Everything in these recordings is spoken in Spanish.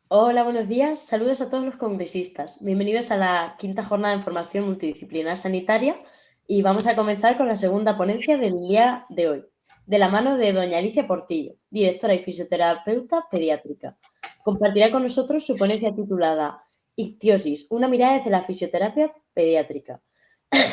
Hola, buenos días. Saludos a todos los congresistas. Bienvenidos a la quinta jornada de formación multidisciplinar sanitaria y vamos a comenzar con la segunda ponencia del día de hoy, de la mano de doña Alicia Portillo, directora y fisioterapeuta pediátrica. Compartirá con nosotros su ponencia titulada Ictiosis, una mirada desde la fisioterapia pediátrica,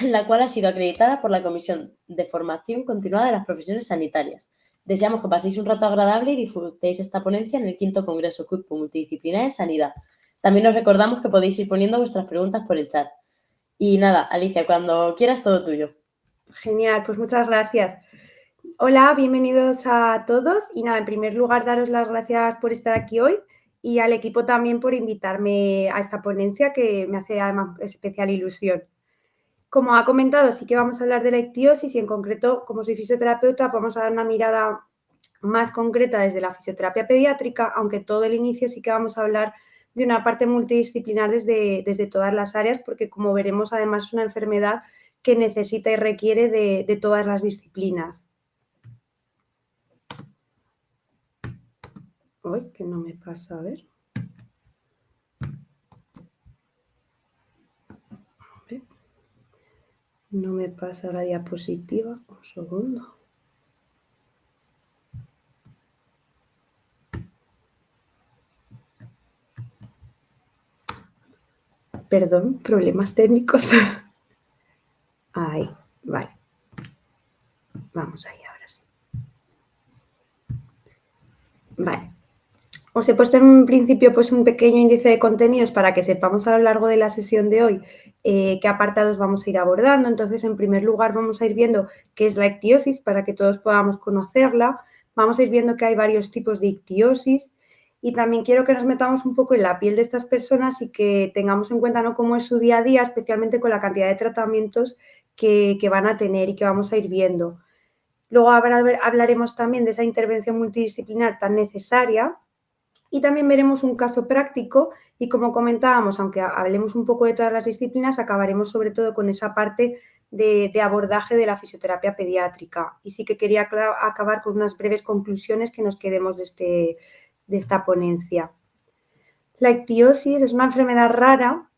la cual ha sido acreditada por la Comisión de Formación Continuada de las Profesiones Sanitarias. Deseamos que paséis un rato agradable y disfrutéis esta ponencia en el quinto Congreso CUIPO Multidisciplinar en Sanidad. También os recordamos que podéis ir poniendo vuestras preguntas por el chat. Y nada, Alicia, cuando quieras, todo tuyo. Genial, pues muchas gracias. Hola, bienvenidos a todos y nada, en primer lugar daros las gracias por estar aquí hoy y al equipo también por invitarme a esta ponencia que me hace además especial ilusión. Como ha comentado, sí que vamos a hablar de la ictiosis y en concreto, como soy fisioterapeuta, vamos a dar una mirada más concreta desde la fisioterapia pediátrica, aunque todo el inicio sí que vamos a hablar de una parte multidisciplinar desde todas las áreas, porque como veremos, además es una enfermedad que necesita y requiere de todas las disciplinas. Uy, que no me pasa, a ver. No me pasa la diapositiva, un segundo. Perdón, problemas técnicos. Ahí, vale. Vamos ahí ahora sí. Vale. Os he puesto en un principio pues un pequeño índice de contenidos para que sepamos a lo largo de la sesión de hoy qué apartados vamos a ir abordando. Entonces, en primer lugar, vamos a ir viendo qué es la ictiosis para que todos podamos conocerla. Vamos a ir viendo que hay varios tipos de ictiosis y también quiero que nos metamos un poco en la piel de estas personas y que tengamos en cuenta, ¿no?, cómo es su día a día, especialmente con la cantidad de tratamientos que van a tener y que vamos a ir viendo. Luego hablaremos también de esa intervención multidisciplinar tan necesaria. Y también veremos un caso práctico y, como comentábamos, aunque hablemos un poco de todas las disciplinas, acabaremos sobre todo con esa parte de abordaje de la fisioterapia pediátrica. Y sí que quería acabar con unas breves conclusiones que nos quedemos de esta ponencia. La ictiosis es una enfermedad rara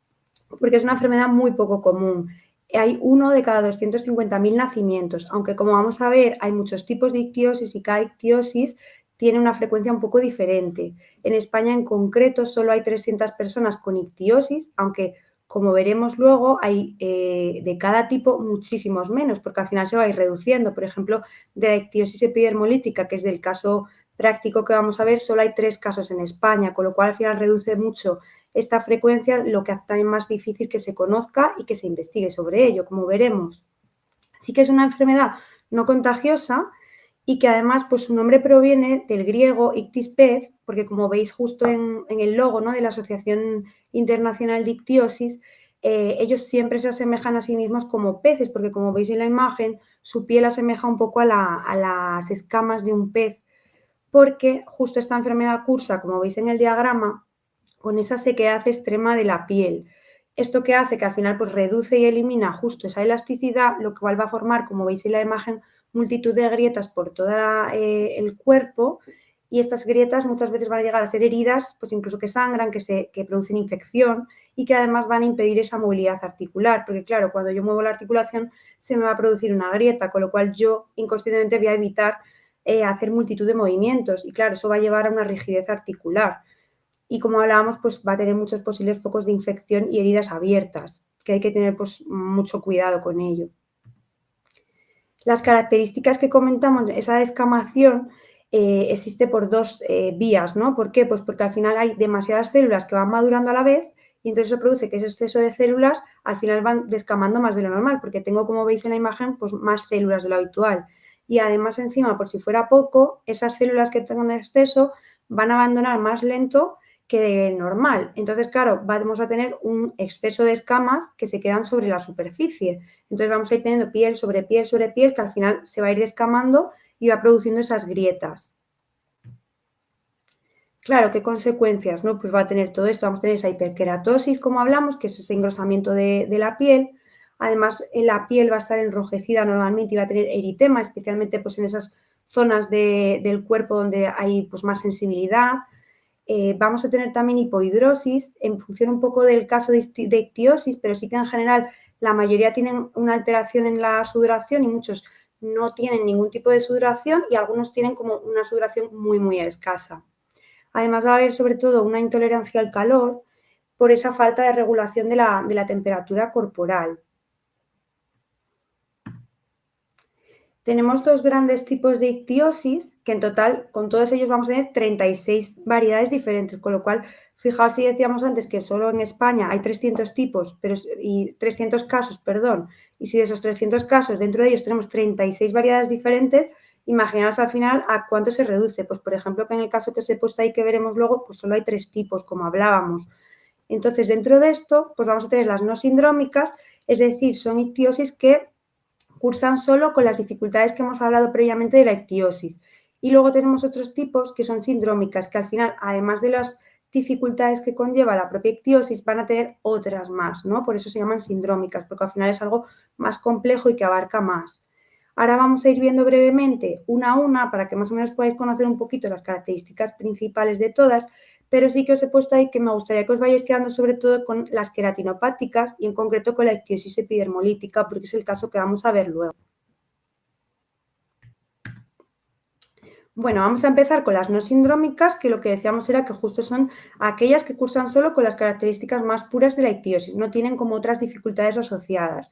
porque es una enfermedad muy poco común. Hay 1 de cada 250.000 nacimientos, aunque como vamos a ver hay muchos tipos de ictiosis y cada ictiosis tiene una frecuencia un poco diferente. En España en concreto solo hay 300 personas con ictiosis, aunque como veremos luego hay de cada tipo muchísimos menos, porque al final se va a ir reduciendo. Por ejemplo, de la ictiosis epidermolítica, que es del caso práctico que vamos a ver, solo hay 3 casos en España, con lo cual al final reduce mucho esta frecuencia, lo que hace también más difícil que se conozca y que se investigue sobre ello, como veremos. Sí que es una enfermedad no contagiosa y que además pues su nombre proviene del griego ictis pez, porque como veis justo en el logo, ¿no?, de la Asociación Internacional de Ictiosis, ellos siempre se asemejan a sí mismos como peces, porque como veis en la imagen, su piel asemeja un poco a las escamas de un pez, porque justo esta enfermedad cursa, como veis en el diagrama, con esa sequedad extrema de la piel. Esto que hace que al final pues reduce y elimina justo esa elasticidad, lo cual va a formar, como veis en la imagen, multitud de grietas por todo el cuerpo, y estas grietas muchas veces van a llegar a ser heridas, pues incluso que sangran, que producen infección y que además van a impedir esa movilidad articular, porque claro, cuando yo muevo la articulación se me va a producir una grieta, con lo cual yo inconscientemente voy a evitar hacer multitud de movimientos y claro, eso va a llevar a una rigidez articular. Y como hablábamos, pues va a tener muchos posibles focos de infección y heridas abiertas, que hay que tener pues mucho cuidado con ello. Las características que comentamos, esa descamación existe por 2 vías, ¿no? ¿Por qué? Pues porque al final hay demasiadas células que van madurando a la vez y entonces eso produce que ese exceso de células al final van descamando más de lo normal, porque tengo, como veis en la imagen, pues más células de lo habitual. Y además encima, por si fuera poco, esas células que tengo en exceso van a abandonar más lento que de normal. Entonces, claro, vamos a tener un exceso de escamas que se quedan sobre la superficie. Entonces vamos a ir teniendo piel sobre piel sobre piel que al final se va a ir descamando y va produciendo esas grietas. Claro, ¿qué consecuencias, no? Pues va a tener todo esto. Vamos a tener esa hiperkeratosis, como hablamos, que es ese engrosamiento de la piel. Además, la piel va a estar enrojecida normalmente y va a tener eritema, especialmente pues, en esas zonas del cuerpo donde hay pues, más sensibilidad. Vamos a tener también hipohidrosis en función un poco del caso de ictiosis, pero sí que en general la mayoría tienen una alteración en la sudoración y muchos no tienen ningún tipo de sudoración y algunos tienen como una sudoración muy, muy escasa. Además va a haber sobre todo una intolerancia al calor por esa falta de regulación de la temperatura corporal. Tenemos dos grandes tipos de ictiosis, que en total con todos ellos vamos a tener 36 variedades diferentes, con lo cual, fijaos si decíamos antes que solo en España hay 300 tipos y 300 casos, perdón, y si de esos 300 casos dentro de ellos tenemos 36 variedades diferentes, imaginaos al final a cuánto se reduce. Pues por ejemplo, que en el caso que os he puesto ahí que veremos luego, pues solo hay 3 tipos, como hablábamos. Entonces, dentro de esto, pues vamos a tener las no sindrómicas, es decir, son ictiosis que cursan solo con las dificultades que hemos hablado previamente de la ictiosis. Y luego tenemos otros tipos que son sindrómicas, que al final, además de las dificultades que conlleva la propia ictiosis, van a tener otras más, ¿no? Por eso se llaman sindrómicas, porque al final es algo más complejo y que abarca más. Ahora vamos a ir viendo brevemente una a una para que más o menos podáis conocer un poquito las características principales de todas, pero sí que os he puesto ahí que me gustaría que os vayáis quedando sobre todo con las queratinopáticas y en concreto con la ictiosis epidermolítica, porque es el caso que vamos a ver luego. Bueno, vamos a empezar con las no sindrómicas, que lo que decíamos era que justo son aquellas que cursan solo con las características más puras de la ictiosis, no tienen como otras dificultades asociadas.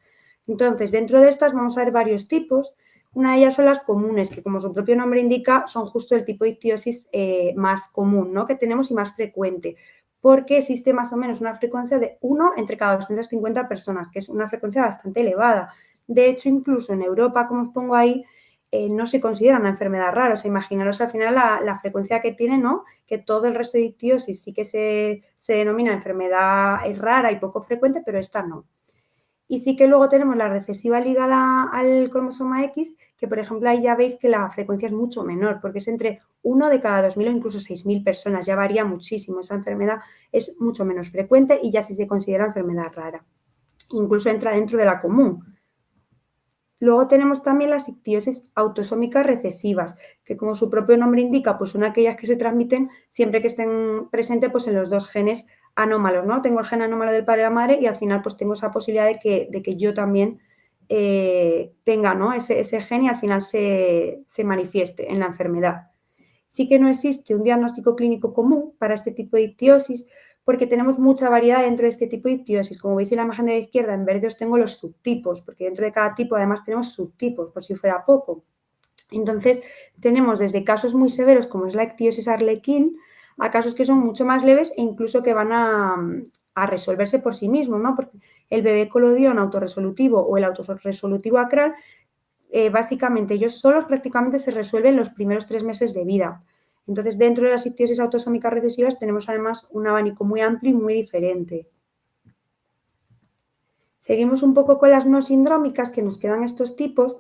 Entonces, dentro de estas vamos a ver varios tipos. Una de ellas son las comunes, que como su propio nombre indica, son justo el tipo de ictiosis más común, ¿no? Que tenemos y más frecuente, porque existe más o menos una frecuencia de 1 entre cada 250 personas, que es una frecuencia bastante elevada. De hecho, incluso en Europa, como os pongo ahí, no se considera una enfermedad rara. O sea, imaginaros al final la frecuencia que tiene, ¿no? Que todo el resto de ictiosis sí que se denomina enfermedad rara y poco frecuente, pero esta no. Y sí que luego tenemos la recesiva ligada al cromosoma X, que por ejemplo ahí ya veis que la frecuencia es mucho menor, porque es entre 1 de cada 2.000 o incluso 6.000 personas, ya varía muchísimo. Esa enfermedad es mucho menos frecuente y ya sí se considera enfermedad rara. Incluso entra dentro de la común. Luego tenemos también las ictiosis autosómicas recesivas, que como su propio nombre indica, pues son aquellas que se transmiten siempre que estén presentes pues en los dos genes anómalos, ¿no? Tengo el gen anómalo del padre y la madre y al final pues tengo esa posibilidad de que yo también tenga, ¿no? ese gen y al final se manifieste en la enfermedad. Sí que no existe un diagnóstico clínico común para este tipo de ictiosis, porque tenemos mucha variedad dentro de este tipo de ictiosis. Como veis en la imagen de la izquierda, en verde os tengo los subtipos, porque dentro de cada tipo además tenemos subtipos, por si fuera poco. Entonces, tenemos desde casos muy severos, como es la ictiosis arlequín, a casos que son mucho más leves e incluso que van a resolverse por sí mismos, ¿no? Porque el bebé colodión autorresolutivo o el autorresolutivo acral, básicamente ellos solos prácticamente se resuelven los primeros 3 meses de vida. Entonces, dentro de las ictiosis autosómicas recesivas tenemos además un abanico muy amplio y muy diferente. Seguimos un poco con las no sindrómicas, que nos quedan estos tipos,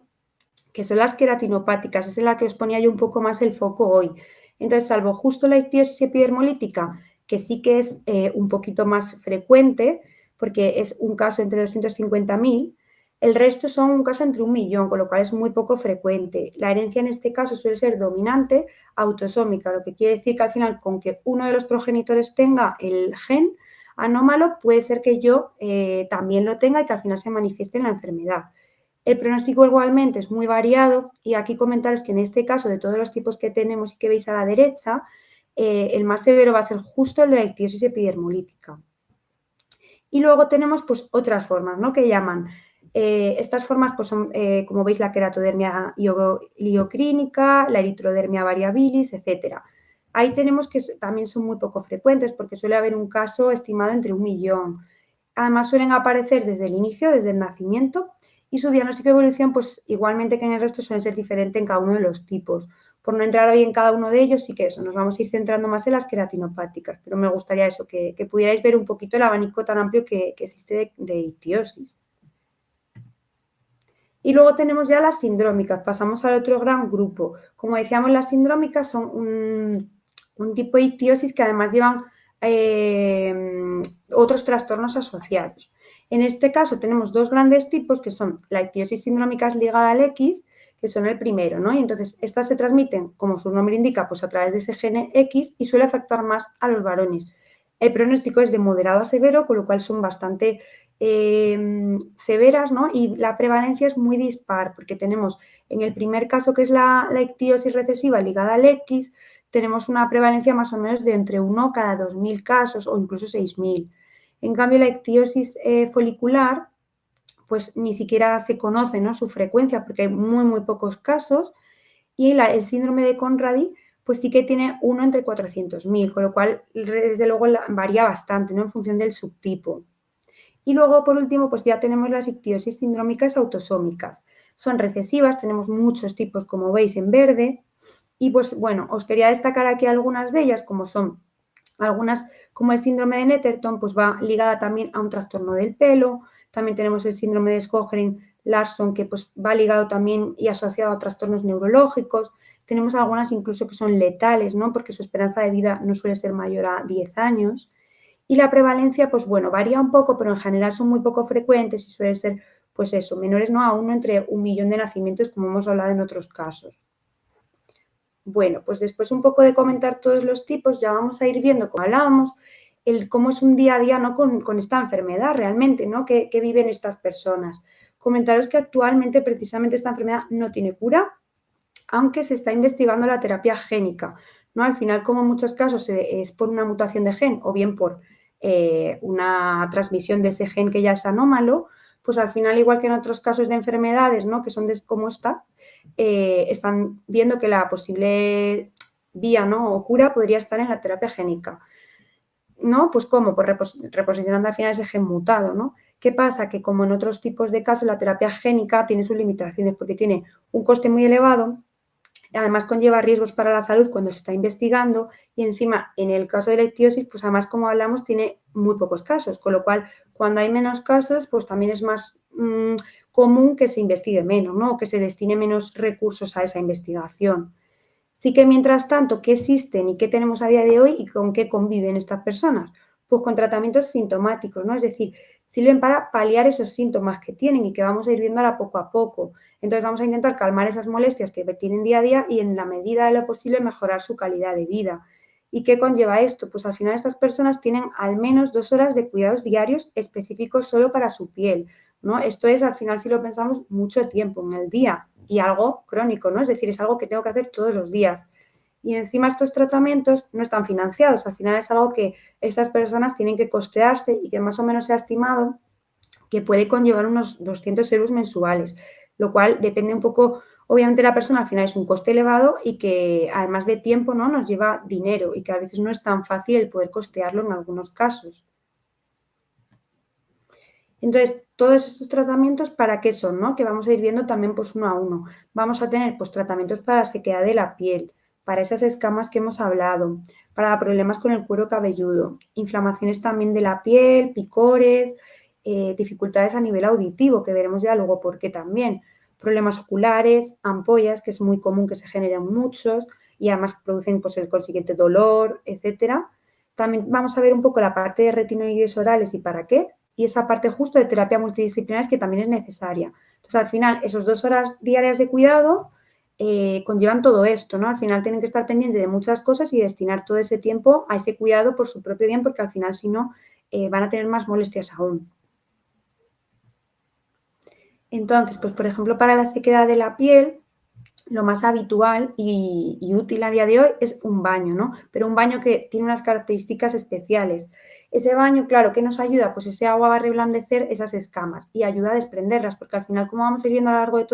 que son las queratinopáticas, es en la que os ponía yo un poco más el foco hoy. Entonces, salvo justo la ictiosis epidermolítica, que sí que es un poquito más frecuente, porque es un caso entre 250.000, el resto son un caso entre 1.000.000, con lo cual es muy poco frecuente. La herencia en este caso suele ser dominante, autosómica, lo que quiere decir que al final con que uno de los progenitores tenga el gen anómalo, puede ser que yo también lo tenga y que al final se manifieste en la enfermedad. El pronóstico igualmente es muy variado y aquí comentaros que en este caso de todos los tipos que tenemos y que veis a la derecha, el más severo va a ser justo el de la ictiosis epidermolítica. Y luego tenemos pues otras formas, ¿no? Que llaman, estas formas pues son, como veis, la queratodermia lioclínica, la eritrodermia variabilis, etcétera. Ahí tenemos que también son muy poco frecuentes porque suele haber un caso estimado entre 1.000.000. Además suelen aparecer desde el inicio, desde el nacimiento, y su diagnóstico de evolución, pues igualmente que en el resto, suele ser diferente en cada uno de los tipos. Por no entrar hoy en cada uno de ellos, sí que eso, nos vamos a ir centrando más en las queratinopáticas, pero me gustaría eso, que pudierais ver un poquito el abanico tan amplio que existe de ictiosis. Y luego tenemos ya las sindrómicas, pasamos al otro gran grupo. Como decíamos, las sindrómicas son un tipo de ictiosis que además llevan otros trastornos asociados. En este caso tenemos dos grandes tipos que son la ictiosis sindrómica ligada al X, que son el primero, ¿no? Y entonces estas se transmiten, como su nombre indica, pues a través de ese gene X y suele afectar más a los varones. El pronóstico es de moderado a severo, con lo cual son bastante severas, ¿no? Y la prevalencia es muy dispar, porque tenemos en el primer caso, que es la ictiosis recesiva ligada al X, tenemos una prevalencia más o menos de entre 1 cada 2.000 casos o incluso 6.000. En cambio, la ictiosis folicular, pues ni siquiera se conoce, ¿no?, su frecuencia, porque hay muy, muy pocos casos. Y el síndrome de Conradi, pues sí que tiene 1 entre 400.000, con lo cual, desde luego, varía bastante, ¿no?, en función del subtipo. Y luego, por último, pues ya tenemos las ictiosis sindrómicas autosómicas. Son recesivas, tenemos muchos tipos, como veis en verde. Y pues bueno, os quería destacar aquí algunas de ellas, como son algunas, como el síndrome de Netterton, pues va ligada también a un trastorno del pelo. También tenemos el síndrome de Sjögren-Larsson, que pues va ligado también y asociado a trastornos neurológicos. Tenemos algunas incluso que son letales, ¿no?, porque su esperanza de vida no suele ser mayor a 10 años. Y la prevalencia, pues bueno, varía un poco, pero en general son muy poco frecuentes y suelen ser, pues eso, menores, ¿no?, a 1 entre 1.000.000 de nacimientos, como hemos hablado en otros casos. Bueno, pues después un poco de comentar todos los tipos, ya vamos a ir viendo, como hablábamos, cómo es un día a día, ¿no?, con esta enfermedad realmente, ¿no?, que viven estas personas. Comentaros que actualmente precisamente esta enfermedad no tiene cura, aunque se está investigando la terapia génica, ¿no? Al final, como en muchos casos es por una mutación de gen o bien por una transmisión de ese gen que ya es anómalo, pues al final, igual que en otros casos de enfermedades, ¿no?, que son como esta, están viendo que la posible vía, ¿no?, o cura podría estar en la terapia génica, ¿no? Pues ¿cómo? Pues reposicionando al final ese gen mutado, ¿no? ¿Qué pasa? Que como en otros tipos de casos, la terapia génica tiene sus limitaciones porque tiene un coste muy elevado. Además, conlleva riesgos para la salud cuando se está investigando y encima, en el caso de la ictiosis, pues además, como hablamos, tiene muy pocos casos, con lo cual, cuando hay menos casos, pues también es más común que se investigue menos, ¿no?, o que se destine menos recursos a esa investigación. Sí que, mientras tanto, ¿qué existen y qué tenemos a día de hoy y con qué conviven estas personas? Pues con tratamientos sintomáticos, ¿no? Es decir, sirven para paliar esos síntomas que tienen y que vamos a ir viendo ahora poco a poco. Entonces vamos a intentar calmar esas molestias que tienen día a día y, en la medida de lo posible, mejorar su calidad de vida. ¿Y qué conlleva esto? Pues al final estas personas tienen al menos 2 horas de cuidados diarios específicos solo para su piel, ¿no? Esto es, al final, si lo pensamos, mucho tiempo en el día y algo crónico, ¿no? Es decir, es algo que tengo que hacer todos los días. Y encima estos tratamientos no están financiados, al final es algo que estas personas tienen que costearse y que más o menos se ha estimado que puede conllevar unos 200 euros mensuales, lo cual depende un poco, obviamente, de la persona. Al final es un coste elevado y que, además de tiempo, ¿no?, nos lleva dinero y que a veces no es tan fácil el poder costearlo en algunos casos. Entonces, todos estos tratamientos, ¿para qué son?, ¿no?, que vamos a ir viendo también pues uno a uno. Vamos a tener pues tratamientos para la sequedad de la piel, para esas escamas que hemos hablado, para problemas con el cuero cabelludo, inflamaciones también de la piel, picores, dificultades a nivel auditivo, que veremos ya luego por qué también, problemas oculares, ampollas, que es muy común que se generen muchos y además producen pues el consiguiente dolor, etcétera. También vamos a ver un poco la parte de retinoides orales y para qué, y esa parte justo de terapia multidisciplinar que también es necesaria. Entonces, al final, esas 2 horas diarias de cuidado conllevan todo esto, ¿no? Al final tienen que estar pendientes de muchas cosas y destinar todo ese tiempo a ese cuidado por su propio bien, porque al final, si no, van a tener más molestias aún. Entonces, pues por ejemplo, para la sequedad de la piel, lo más habitual y útil a día de hoy es un baño, ¿no? Pero un baño que tiene unas características especiales. Ese baño, claro, ¿qué nos ayuda? Pues ese agua va a reblandecer esas escamas y ayuda a desprenderlas, porque al final, como vamos a ir viendo a lo largo de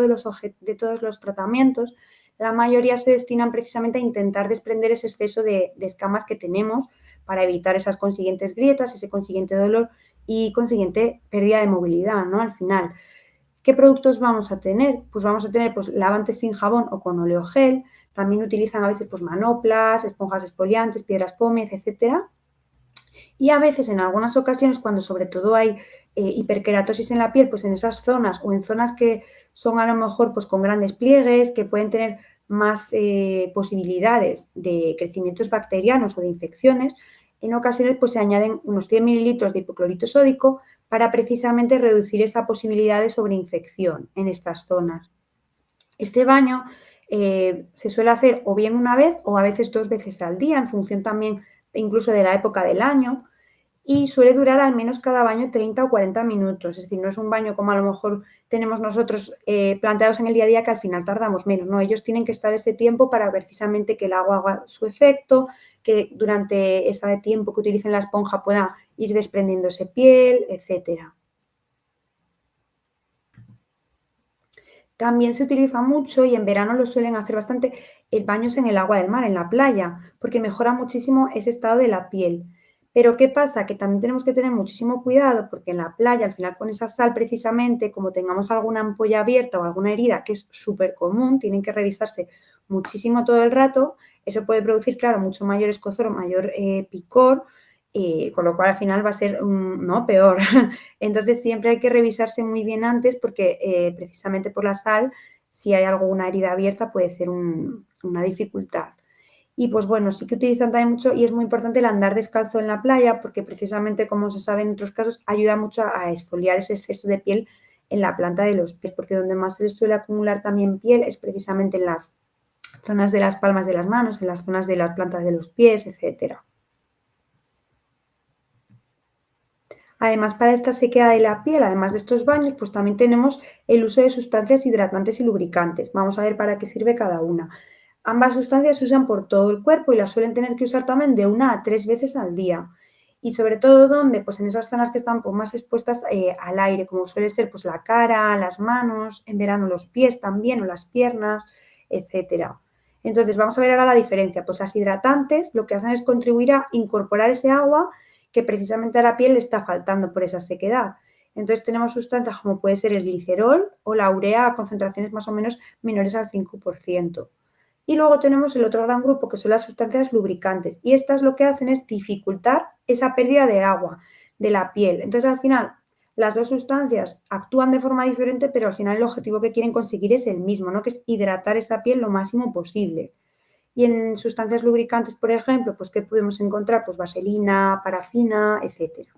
todos los tratamientos, la mayoría se destinan precisamente a intentar desprender ese exceso de escamas que tenemos para evitar esas consiguientes grietas, ese consiguiente dolor y consiguiente pérdida de movilidad, ¿no? Al final, ¿qué productos vamos a tener? Pues vamos a tener pues, lavantes sin jabón o con oleogel. También utilizan a veces pues, manoplas, esponjas exfoliantes, piedras pómez, etcétera. Y a veces, en algunas ocasiones, cuando sobre todo hay hiperkeratosis en la piel, pues en esas zonas o en zonas que son a lo mejor pues, con grandes pliegues, que pueden tener más posibilidades de crecimientos bacterianos o de infecciones, en ocasiones pues, se añaden unos 100 mililitros de hipoclorito sódico para precisamente reducir esa posibilidad de sobreinfección en estas zonas. Este baño se suele hacer o bien una vez o a veces 2 veces al día, en función también incluso de la época del año, y suele durar al menos cada baño 30 o 40 minutos. Es decir, no es un baño como a lo mejor tenemos nosotros planteados en el día a día, que al final tardamos menos, ¿no? Ellos tienen que estar ese tiempo para precisamente que el agua haga su efecto, que durante ese tiempo que utilicen la esponja pueda ir desprendiéndose piel, etcétera. También se utiliza mucho, y en verano lo suelen hacer bastante, baños en el agua del mar, en la playa, porque mejora muchísimo ese estado de la piel. Pero ¿qué pasa? Que también tenemos que tener muchísimo cuidado, porque en la playa, al final con esa sal precisamente, como tengamos alguna ampolla abierta o alguna herida, que es súper común, tienen que revisarse muchísimo todo el rato, eso puede producir, claro, mucho mayor escozor o mayor picor, con lo cual al final va a ser, ¿no?, peor. Entonces siempre hay que revisarse muy bien antes, porque precisamente por la sal, si hay alguna herida abierta, puede ser una dificultad. Y pues bueno, sí que utilizan también mucho, y es muy importante, el andar descalzo en la playa, porque precisamente, como se sabe en otros casos, ayuda mucho a exfoliar ese exceso de piel en la planta de los pies, porque donde más se les suele acumular también piel es precisamente en las zonas de las palmas de las manos, en las zonas de las plantas de los pies, etcétera. Además, para esta sequedad de la piel, además de estos baños, pues también tenemos el uso de sustancias hidratantes y lubricantes. Vamos a ver para qué sirve cada una. Ambas sustancias se usan por todo el cuerpo y las suelen tener que usar también de 1 a 3 veces al día. Y sobre todo, ¿dónde? Pues en esas zonas que están pues más expuestas al aire, como suele ser pues la cara, las manos, en verano los pies también, o las piernas, etcétera. Entonces, vamos a ver ahora la diferencia. Pues las hidratantes lo que hacen es contribuir a incorporar ese agua que precisamente a la piel le está faltando por esa sequedad. Entonces tenemos sustancias como puede ser el glicerol o la urea a concentraciones más o menos menores al 5%. Y luego tenemos el otro gran grupo, que son las sustancias lubricantes, y estas lo que hacen es dificultar esa pérdida de agua de la piel. Entonces, al final, las dos sustancias actúan de forma diferente, pero al final el objetivo que quieren conseguir es el mismo, ¿no?, que es hidratar esa piel lo máximo posible. Y en sustancias lubricantes, por ejemplo, pues ¿qué podemos encontrar? Pues vaselina, parafina, etcétera.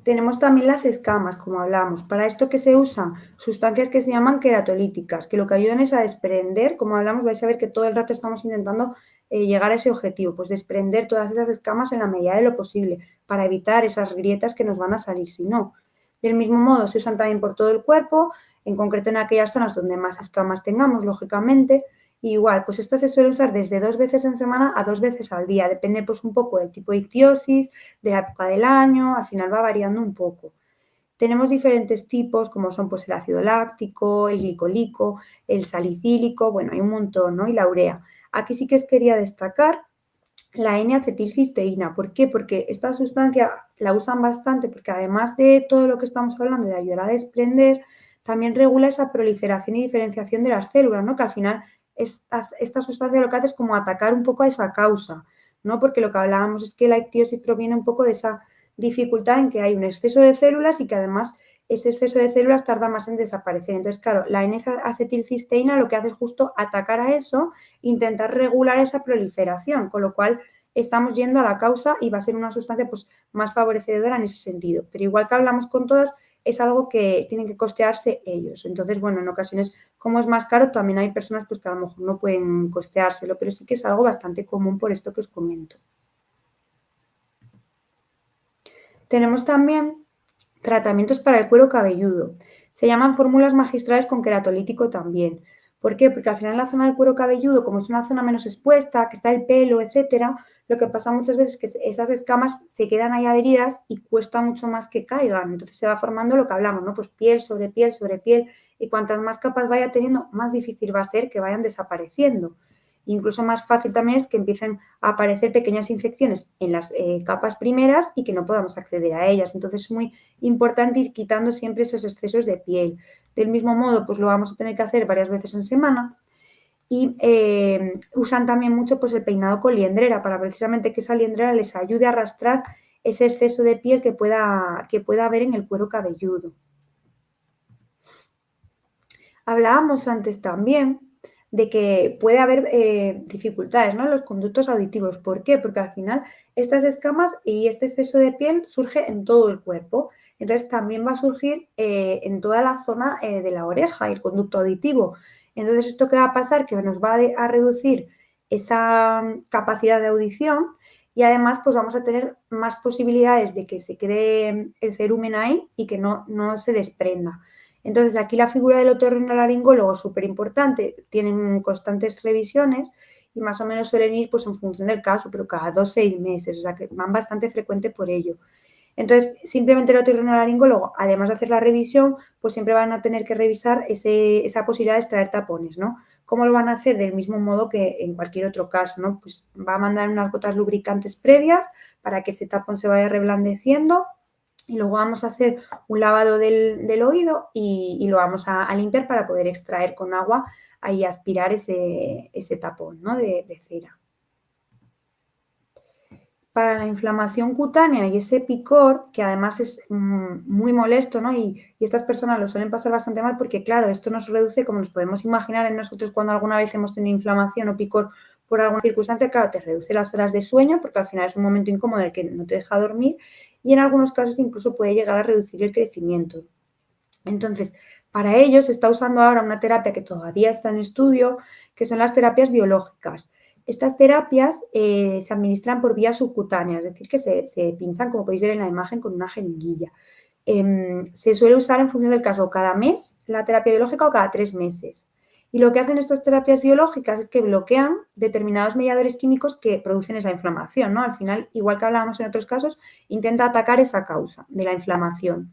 Tenemos también las escamas, como hablamos. Para esto, ¿qué se usan? Sustancias que se llaman queratolíticas, que lo que ayudan es a desprender, como hablamos, vais a ver que todo el rato estamos intentando llegar a ese objetivo, pues desprender todas esas escamas en la medida de lo posible, para evitar esas grietas que nos van a salir si no. Del mismo modo, se usan también por todo el cuerpo, en concreto en aquellas zonas donde más escamas tengamos, lógicamente. Y igual, pues esta se suele usar desde 2 veces en semana a 2 veces al día, depende pues un poco del tipo de ictiosis, de la época del año, al final va variando un poco. Tenemos diferentes tipos, como son pues el ácido láctico, el glicolico, el salicílico, bueno, hay un montón, ¿no? Y la urea. Aquí sí que os quería destacar la N-acetilcisteína. ¿Por qué? Porque esta sustancia la usan bastante, porque además de todo lo que estamos hablando de ayudar a desprender, también regula esa proliferación y diferenciación de las células, ¿no? Que al final esta sustancia lo que hace es como atacar un poco a esa causa, ¿no? Porque lo que hablábamos es que la ictiosis proviene un poco de esa dificultad en que hay un exceso de células y que además ese exceso de células tarda más en desaparecer. Entonces, claro, la N-acetilcisteína lo que hace es justo atacar a eso, intentar regular esa proliferación, con lo cual estamos yendo a la causa y va a ser una sustancia pues más favorecedora en ese sentido. Pero igual que hablamos con todas, es algo que tienen que costearse ellos. Entonces, bueno, en ocasiones, como es más caro, también hay personas pues que a lo mejor no pueden costeárselo, pero sí que es algo bastante común por esto que os comento. Tenemos también tratamientos para el cuero cabelludo. Se llaman fórmulas magistrales con queratolítico también. ¿Por qué? Porque al final la zona del cuero cabelludo, como es una zona menos expuesta, que está el pelo, etcétera, lo que pasa muchas veces es que esas escamas se quedan ahí adheridas y cuesta mucho más que caigan. Entonces se va formando lo que hablamos, ¿no? Pues piel sobre piel, y cuantas más capas vaya teniendo, más difícil va a ser que vayan desapareciendo. Incluso más fácil también es que empiecen a aparecer pequeñas infecciones en las capas primeras y que no podamos acceder a ellas. Entonces es muy importante ir quitando siempre esos excesos de piel. Del mismo modo, pues lo vamos a tener que hacer varias veces en semana. Y usan también mucho pues el peinado con liendrera, para precisamente que esa liendrera les ayude a arrastrar ese exceso de piel que pueda haber en el cuero cabelludo. Hablábamos antes también de que puede haber dificultades, ¿no?, en los conductos auditivos. ¿Por qué? Porque al final estas escamas y este exceso de piel surge en todo el cuerpo. Entonces también va a surgir en toda la zona de la oreja y el conducto auditivo. Entonces, ¿esto qué va a pasar? Que nos va a reducir esa capacidad de audición y además pues vamos a tener más posibilidades de que se cree el cerumen ahí y que no se desprenda. Entonces, aquí la figura del otorrinolaringólogo es súper importante, tienen constantes revisiones y más o menos suelen ir pues en función del caso, pero cada 2-6 meses, o sea que van bastante frecuente por ello. Entonces, simplemente el otorrinolaringólogo, además de hacer la revisión, pues siempre van a tener que revisar esa posibilidad de extraer tapones, ¿no? ¿Cómo lo van a hacer? Del mismo modo que en cualquier otro caso, ¿no? Pues va a mandar unas gotas lubricantes previas para que ese tapón se vaya reblandeciendo y luego vamos a hacer un lavado del oído y lo vamos a limpiar para poder extraer con agua y aspirar ese tapón, ¿no? de cera. Para la inflamación cutánea y ese picor, que además es muy molesto, ¿no? Y estas personas lo suelen pasar bastante mal porque, claro, esto nos reduce, como nos podemos imaginar en nosotros cuando alguna vez hemos tenido inflamación o picor por alguna circunstancia, claro, te reduce las horas de sueño porque al final es un momento incómodo en el que no te deja dormir y en algunos casos incluso puede llegar a reducir el crecimiento. Entonces, para ello se está usando ahora una terapia que todavía está en estudio, que son las terapias biológicas. Estas terapias se administran por vía subcutánea, es decir, que se pinchan, como podéis ver en la imagen, con una jeringuilla. Se suele usar en función del caso cada mes la terapia biológica o cada 3 meses. Y lo que hacen estas terapias biológicas es que bloquean determinados mediadores químicos que producen esa inflamación, ¿no? Al final, igual que hablábamos en otros casos, intenta atacar esa causa de la inflamación.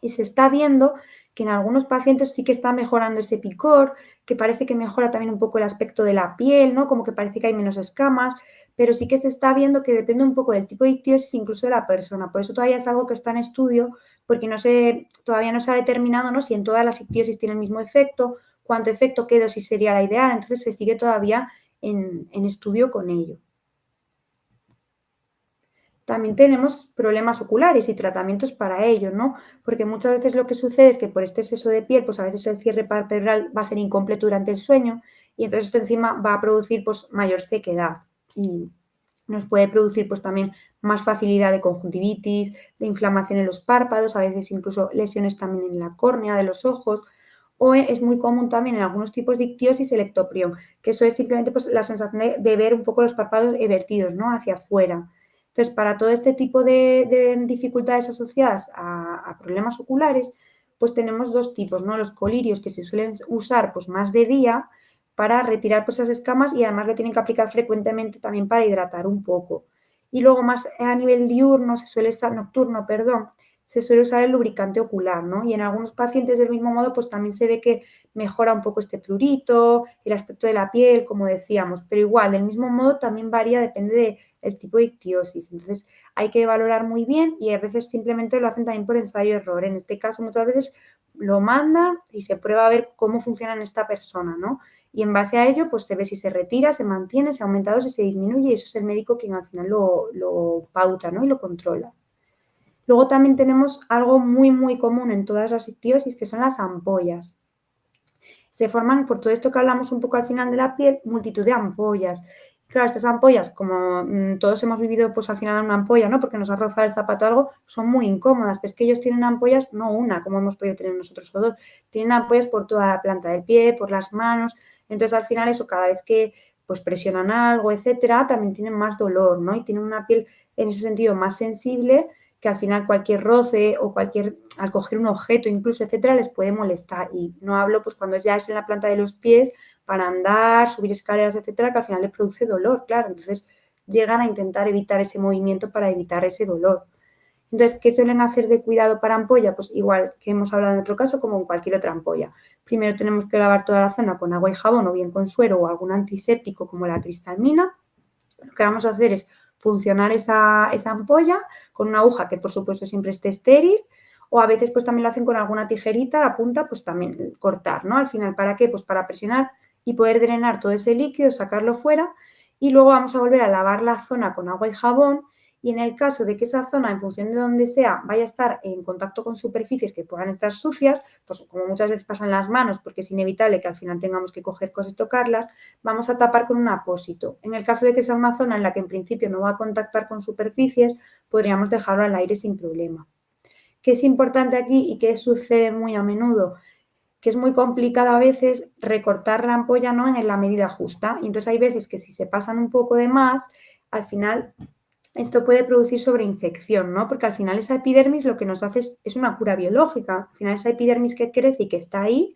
Y se está viendo que en algunos pacientes sí que está mejorando ese picor, que parece que mejora también un poco el aspecto de la piel, ¿no? Como que parece que hay menos escamas, pero sí que se está viendo que depende un poco del tipo de ictiosis, incluso de la persona. Por eso todavía es algo que está en estudio, porque todavía no se ha determinado, ¿no? Si en todas las ictiosis tiene el mismo efecto, cuánto efecto, qué dosis sería la ideal. Entonces se sigue todavía en estudio con ello. También tenemos problemas oculares y tratamientos para ello, ¿no? Porque muchas veces lo que sucede es que por este exceso de piel, pues a veces el cierre palpebral va a ser incompleto durante el sueño y entonces esto encima va a producir pues mayor sequedad y nos puede producir pues también más facilidad de conjuntivitis, de inflamación en los párpados, a veces incluso lesiones también en la córnea de los ojos o es muy común también en algunos tipos de ictiosis el ectoprión, que eso es simplemente pues la sensación de ver un poco los párpados vertidos, ¿no? Hacia afuera. Entonces, para todo este tipo de dificultades asociadas a problemas oculares, pues tenemos dos tipos, ¿no? Los colirios que se suelen usar pues más de día para retirar pues, esas escamas y además lo tienen que aplicar frecuentemente también para hidratar un poco. Y luego más a nivel diurno, nocturno, perdón, se suele usar el lubricante ocular, ¿no? Y en algunos pacientes del mismo modo, pues también se ve que mejora un poco este prurito, el aspecto de la piel, como decíamos, pero igual, del mismo modo también varía, depende del tipo de ictiosis. Entonces, hay que valorar muy bien y a veces simplemente lo hacen también por ensayo-error. En este caso, muchas veces lo mandan y se prueba a ver cómo funciona en esta persona, ¿no? Y en base a ello, pues se ve si se retira, se mantiene, se aumenta dosis, se disminuye y eso es el médico quien al final lo pauta, ¿no? Y lo controla. Luego también tenemos algo muy, muy común en todas las ictiosis, que son las ampollas. Se forman, por todo esto que hablamos un poco al final de la piel, multitud de ampollas. Claro, estas ampollas, como todos hemos vivido pues al final una ampolla, ¿no? Porque nos ha rozado el zapato o algo, son muy incómodas. Pero es que ellos tienen ampollas, no una, como hemos podido tener nosotros o dos. Tienen ampollas por toda la planta del pie, por las manos. Entonces, al final, eso, cada vez que pues presionan algo, etcétera, también tienen más dolor, ¿no? Y tienen una piel en ese sentido más sensible que al final cualquier roce o al coger un objeto incluso, etcétera, les puede molestar. Y no hablo pues cuando ya es en la planta de los pies para andar, subir escaleras, etcétera, que al final les produce dolor, claro. Entonces llegan a intentar evitar ese movimiento para evitar ese dolor. Entonces, ¿qué suelen hacer de cuidado para ampolla? Pues igual que hemos hablado en otro caso, como en cualquier otra ampolla. Primero tenemos que lavar toda la zona con agua y jabón o bien con suero o algún antiséptico como la cristalmina. Lo que vamos a hacer es puncionar esa ampolla con una aguja que por supuesto siempre esté estéril o a veces pues también lo hacen con alguna tijerita, la punta pues también cortar, ¿no? Al final, ¿para qué? Pues para presionar y poder drenar todo ese líquido, sacarlo fuera y luego vamos a volver a lavar la zona con agua y jabón y en el caso de que esa zona, en función de donde sea, vaya a estar en contacto con superficies que puedan estar sucias, pues como muchas veces pasa en las manos, porque es inevitable que al final tengamos que coger cosas y tocarlas, vamos a tapar con un apósito. En el caso de que sea una zona en la que en principio no va a contactar con superficies, podríamos dejarlo al aire sin problema. ¿Qué es importante aquí y qué sucede muy a menudo? Que es muy complicado a veces recortar la ampolla, ¿no?, en la medida justa. Y entonces hay veces que si se pasan un poco de más, al final esto puede producir sobreinfección, ¿no? Porque al final esa epidermis lo que nos hace es una cura biológica. Al final esa epidermis que crece y que está ahí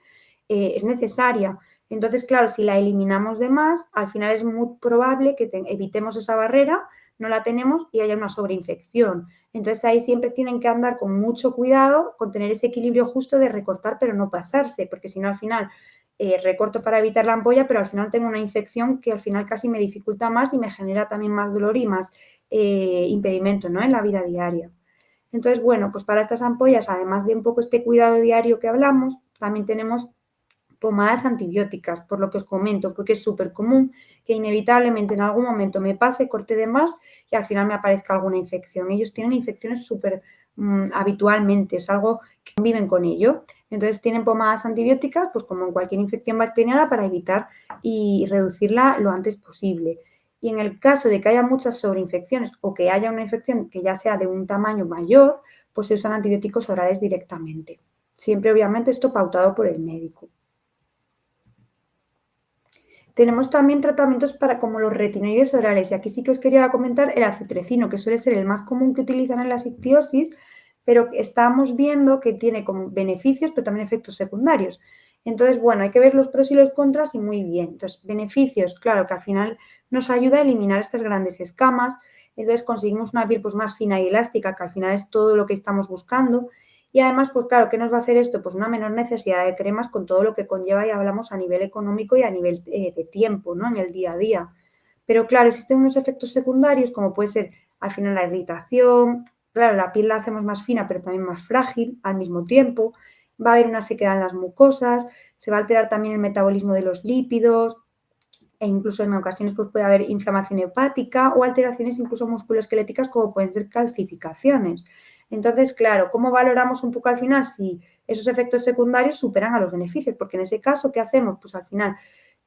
es necesaria. Entonces, claro, si la eliminamos de más, al final es muy probable que evitemos esa barrera, no la tenemos y haya una sobreinfección. Entonces ahí siempre tienen que andar con mucho cuidado, con tener ese equilibrio justo de recortar pero no pasarse, porque si no al final recorto para evitar la ampolla, pero al final tengo una infección que al final casi me dificulta más y me genera también más dolor y más impedimento, ¿no?, en la vida diaria. Entonces, bueno, pues para estas ampollas, además de un poco este cuidado diario que hablamos, también tenemos pomadas antibióticas, por lo que os comento, porque es súper común que inevitablemente en algún momento me pase, corte de más y al final me aparezca alguna infección. Ellos tienen infecciones súper habitualmente, es algo que conviven con ello. Entonces tienen pomadas antibióticas, pues como en cualquier infección bacteriana, para evitar y reducirla lo antes posible. Y en el caso de que haya muchas sobreinfecciones o que haya una infección que ya sea de un tamaño mayor, pues se usan antibióticos orales directamente. Siempre, obviamente, esto pautado por el médico. Tenemos también tratamientos para como los retinoides orales, y aquí sí que os quería comentar el acitrecino, que suele ser el más común que utilizan en la ictiosis, pero estamos viendo que tiene como beneficios, pero también efectos secundarios. Entonces, bueno, hay que ver los pros y los contras y muy bien. Entonces, beneficios, claro, que al final nos ayuda a eliminar estas grandes escamas, entonces conseguimos una piel pues más fina y elástica, que al final es todo lo que estamos buscando. Y además, pues claro, ¿qué nos va a hacer esto? Pues una menor necesidad de cremas con todo lo que conlleva y hablamos a nivel económico y a nivel de tiempo, ¿no?, en el día a día. Pero claro, existen unos efectos secundarios como puede ser al final la irritación, claro, la piel la hacemos más fina pero también más frágil al mismo tiempo, va a haber una sequedad en las mucosas, se va a alterar también el metabolismo de los lípidos e incluso en ocasiones pues puede haber inflamación hepática o alteraciones incluso musculoesqueléticas como pueden ser calcificaciones. Entonces, claro, ¿cómo valoramos un poco al final si esos efectos secundarios superan a los beneficios? Porque en ese caso, ¿qué hacemos? Pues al final,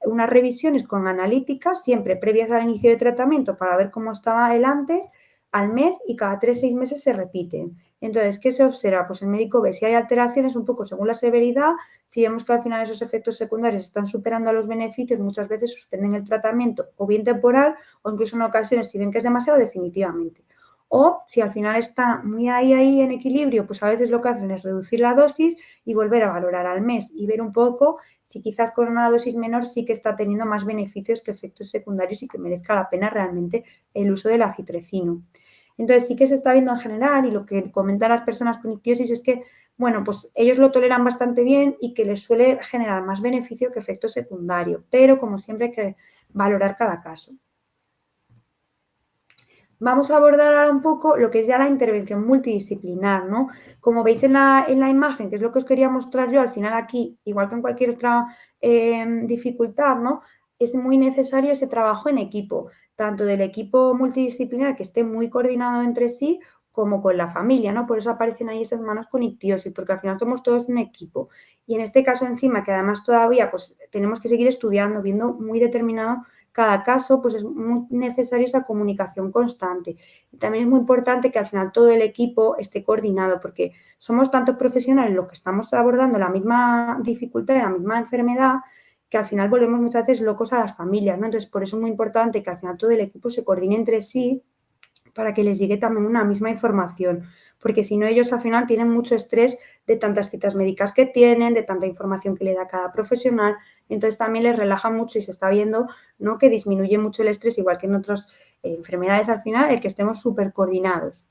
unas revisiones con analíticas, siempre previas al inicio de tratamiento para ver cómo estaba el antes, al mes y cada 3-6 meses se repiten. Entonces, ¿qué se observa? Pues el médico ve si hay alteraciones un poco según la severidad, si vemos que al final esos efectos secundarios están superando a los beneficios, muchas veces suspenden el tratamiento o bien temporal o incluso en ocasiones si ven que es demasiado definitivamente. O si al final está muy ahí en equilibrio, pues a veces lo que hacen es reducir la dosis y volver a valorar al mes y ver un poco si quizás con una dosis menor sí que está teniendo más beneficios que efectos secundarios y que merezca la pena realmente el uso del acitrecino. Entonces sí que se está viendo en general y lo que comentan las personas con ictiosis es que, bueno, pues ellos lo toleran bastante bien y que les suele generar más beneficio que efecto secundario, pero como siempre hay que valorar cada caso. Vamos a abordar ahora un poco lo que es ya la intervención multidisciplinar, ¿no? Como veis en la imagen, que es lo que os quería mostrar yo, al final aquí, igual que en cualquier otra dificultad, ¿no?, es muy necesario ese trabajo en equipo, tanto del equipo multidisciplinar que esté muy coordinado entre sí, como con la familia, ¿no? Por eso aparecen ahí esas manos con ictiosis, porque al final somos todos un equipo. Y en este caso encima, que además todavía pues tenemos que seguir estudiando, viendo muy determinado cada caso, pues es muy necesaria esa comunicación constante. Y también es muy importante que al final todo el equipo esté coordinado, porque somos tantos profesionales los que estamos abordando la misma dificultad y la misma enfermedad, que al final volvemos muchas veces locos a las familias, ¿no? Entonces, por eso es muy importante que al final todo el equipo se coordine entre sí para que les llegue también una misma información, porque si no ellos al final tienen mucho estrés de tantas citas médicas que tienen, de tanta información que le da cada profesional, entonces también les relaja mucho y se está viendo, ¿no?, que disminuye mucho el estrés, igual que en otras enfermedades al final, el que estemos súper coordinados.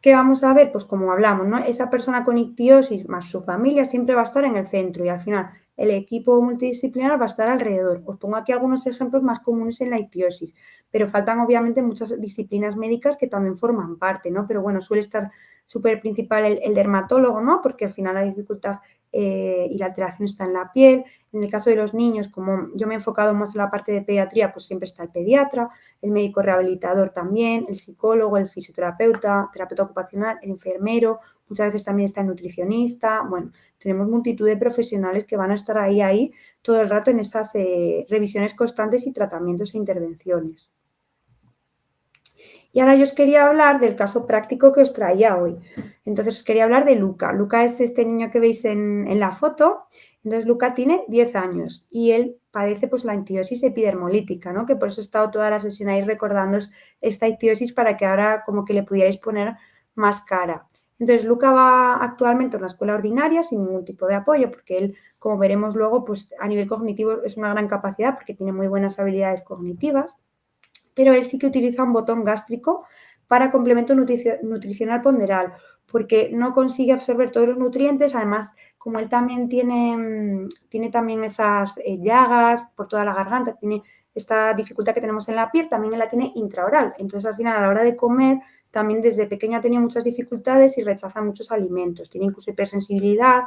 ¿Qué vamos a ver? Pues como hablamos, ¿no?, esa persona con ictiosis más su familia siempre va a estar en el centro y al final el equipo multidisciplinar va a estar alrededor. Os pongo aquí algunos ejemplos más comunes en la ictiosis, pero faltan obviamente muchas disciplinas médicas que también forman parte, ¿no? Pero bueno, suele estar súper principal el dermatólogo, ¿no?, porque al final la dificultad y la alteración está en la piel. En el caso de los niños, como yo me he enfocado más en la parte de pediatría, pues siempre está el pediatra, el médico rehabilitador también, el psicólogo, el fisioterapeuta, terapeuta ocupacional, el enfermero, muchas veces también está el nutricionista. Bueno, tenemos multitud de profesionales que van a estar ahí todo el rato en esas revisiones constantes y tratamientos e intervenciones. Y ahora yo os quería hablar del caso práctico que os traía hoy. Entonces os quería hablar de Luca. Luca es este niño que veis en la foto. Entonces Luca tiene 10 años y él padece pues la ictiosis epidermolítica, ¿no? Que por eso he estado toda la sesión ahí recordándoos esta ictiosis para que ahora como que le pudierais poner más cara. Entonces Luca va actualmente a una escuela ordinaria sin ningún tipo de apoyo porque él, como veremos luego, pues a nivel cognitivo es una gran capacidad porque tiene muy buenas habilidades cognitivas, pero él sí que utiliza un botón gástrico para complemento nutricional ponderal, porque no consigue absorber todos los nutrientes, además, como él también tiene también esas llagas por toda la garganta, tiene esta dificultad que tenemos en la piel, también él la tiene intraoral, entonces al final a la hora de comer, también desde pequeño ha tenido muchas dificultades y rechaza muchos alimentos, tiene incluso hipersensibilidad,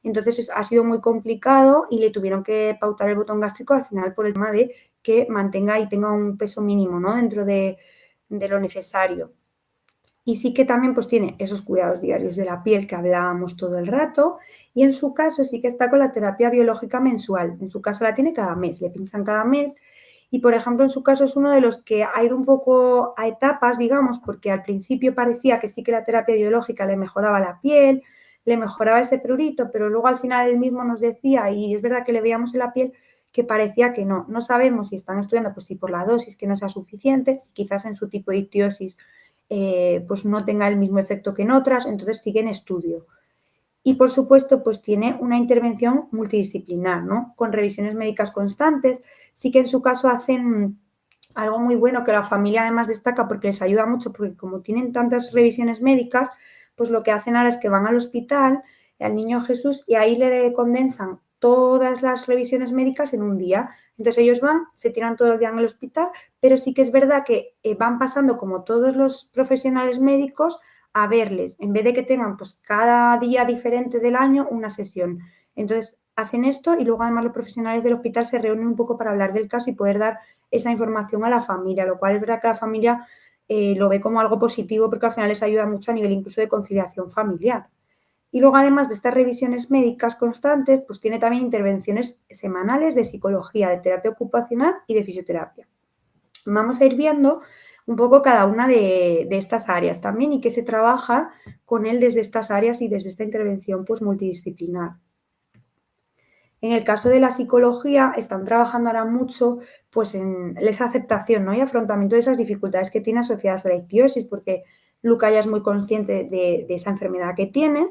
entonces ha sido muy complicado y le tuvieron que pautar el botón gástrico al final por el tema de que mantenga y tenga un peso mínimo, ¿no? Dentro de lo necesario. Y sí que también pues tiene esos cuidados diarios de la piel que hablábamos todo el rato y en su caso sí que está con la terapia biológica mensual. En su caso la tiene cada mes, le pinchan cada mes y por ejemplo en su caso es uno de los que ha ido un poco a etapas, digamos, porque al principio parecía que sí que la terapia biológica le mejoraba la piel, le mejoraba ese prurito, pero luego al final él mismo nos decía, y es verdad que le veíamos en la piel, que parecía que no. No sabemos si están estudiando, pues si por la dosis que no sea suficiente, si quizás en su tipo de ictiosis pues no tenga el mismo efecto que en otras, entonces sigue en estudio. Y por supuesto, pues tiene una intervención multidisciplinar, ¿no? Con revisiones médicas constantes. Sí que en su caso hacen algo muy bueno que la familia además destaca porque les ayuda mucho, porque como tienen tantas revisiones médicas, pues lo que hacen ahora es que van al hospital, al Niño Jesús, y ahí le condensan todas las revisiones médicas en un día. Entonces ellos van, se tiran todo el día en el hospital, pero sí que es verdad que van pasando como todos los profesionales médicos a verles, en vez de que tengan pues cada día diferente del año una sesión. Entonces hacen esto y luego además los profesionales del hospital se reúnen un poco para hablar del caso y poder dar esa información a la familia, lo cual es verdad que la familia lo ve como algo positivo porque al final les ayuda mucho a nivel incluso de conciliación familiar. Y luego, además de estas revisiones médicas constantes, pues tiene también intervenciones semanales de psicología, de terapia ocupacional y de fisioterapia. Vamos a ir viendo un poco cada una de estas áreas también y qué se trabaja con él desde estas áreas y desde esta intervención pues multidisciplinar. En el caso de la psicología, están trabajando ahora mucho pues, en esa aceptación, ¿no? Y afrontamiento de esas dificultades que tiene asociadas a la ictiosis, porque Luca ya es muy consciente de esa enfermedad que tiene,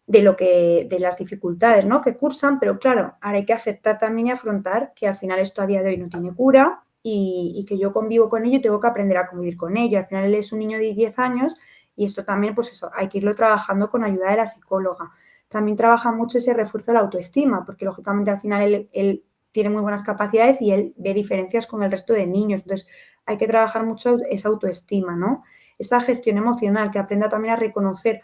de las dificultades, ¿no? Que cursan, pero claro, ahora hay que aceptar también y afrontar que al final esto a día de hoy no tiene cura y que yo convivo con ello y tengo que aprender a convivir con ello. Al final él es un niño de 10 años y esto también, pues eso, hay que irlo trabajando con ayuda de la psicóloga. También trabaja mucho ese refuerzo de la autoestima, porque lógicamente al final él tiene muy buenas capacidades y él ve diferencias con el resto de niños. Entonces hay que trabajar mucho esa autoestima, ¿no? Esa gestión emocional, que aprenda también a reconocer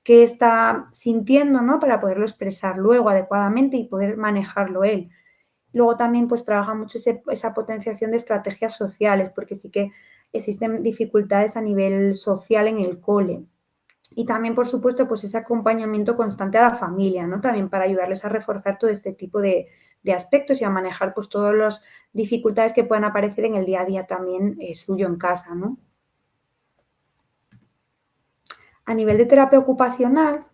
qué está sintiendo, ¿no? Para poderlo expresar luego adecuadamente y poder manejarlo él. Luego también pues trabaja mucho esa potenciación de estrategias sociales, porque sí que existen dificultades a nivel social en el cole. Y también, por supuesto, pues ese acompañamiento constante a la familia, ¿no? También para ayudarles a reforzar todo este tipo de aspectos y a manejar pues todas las dificultades que puedan aparecer en el día a día también suyo en casa, ¿no? A nivel de terapia ocupacional,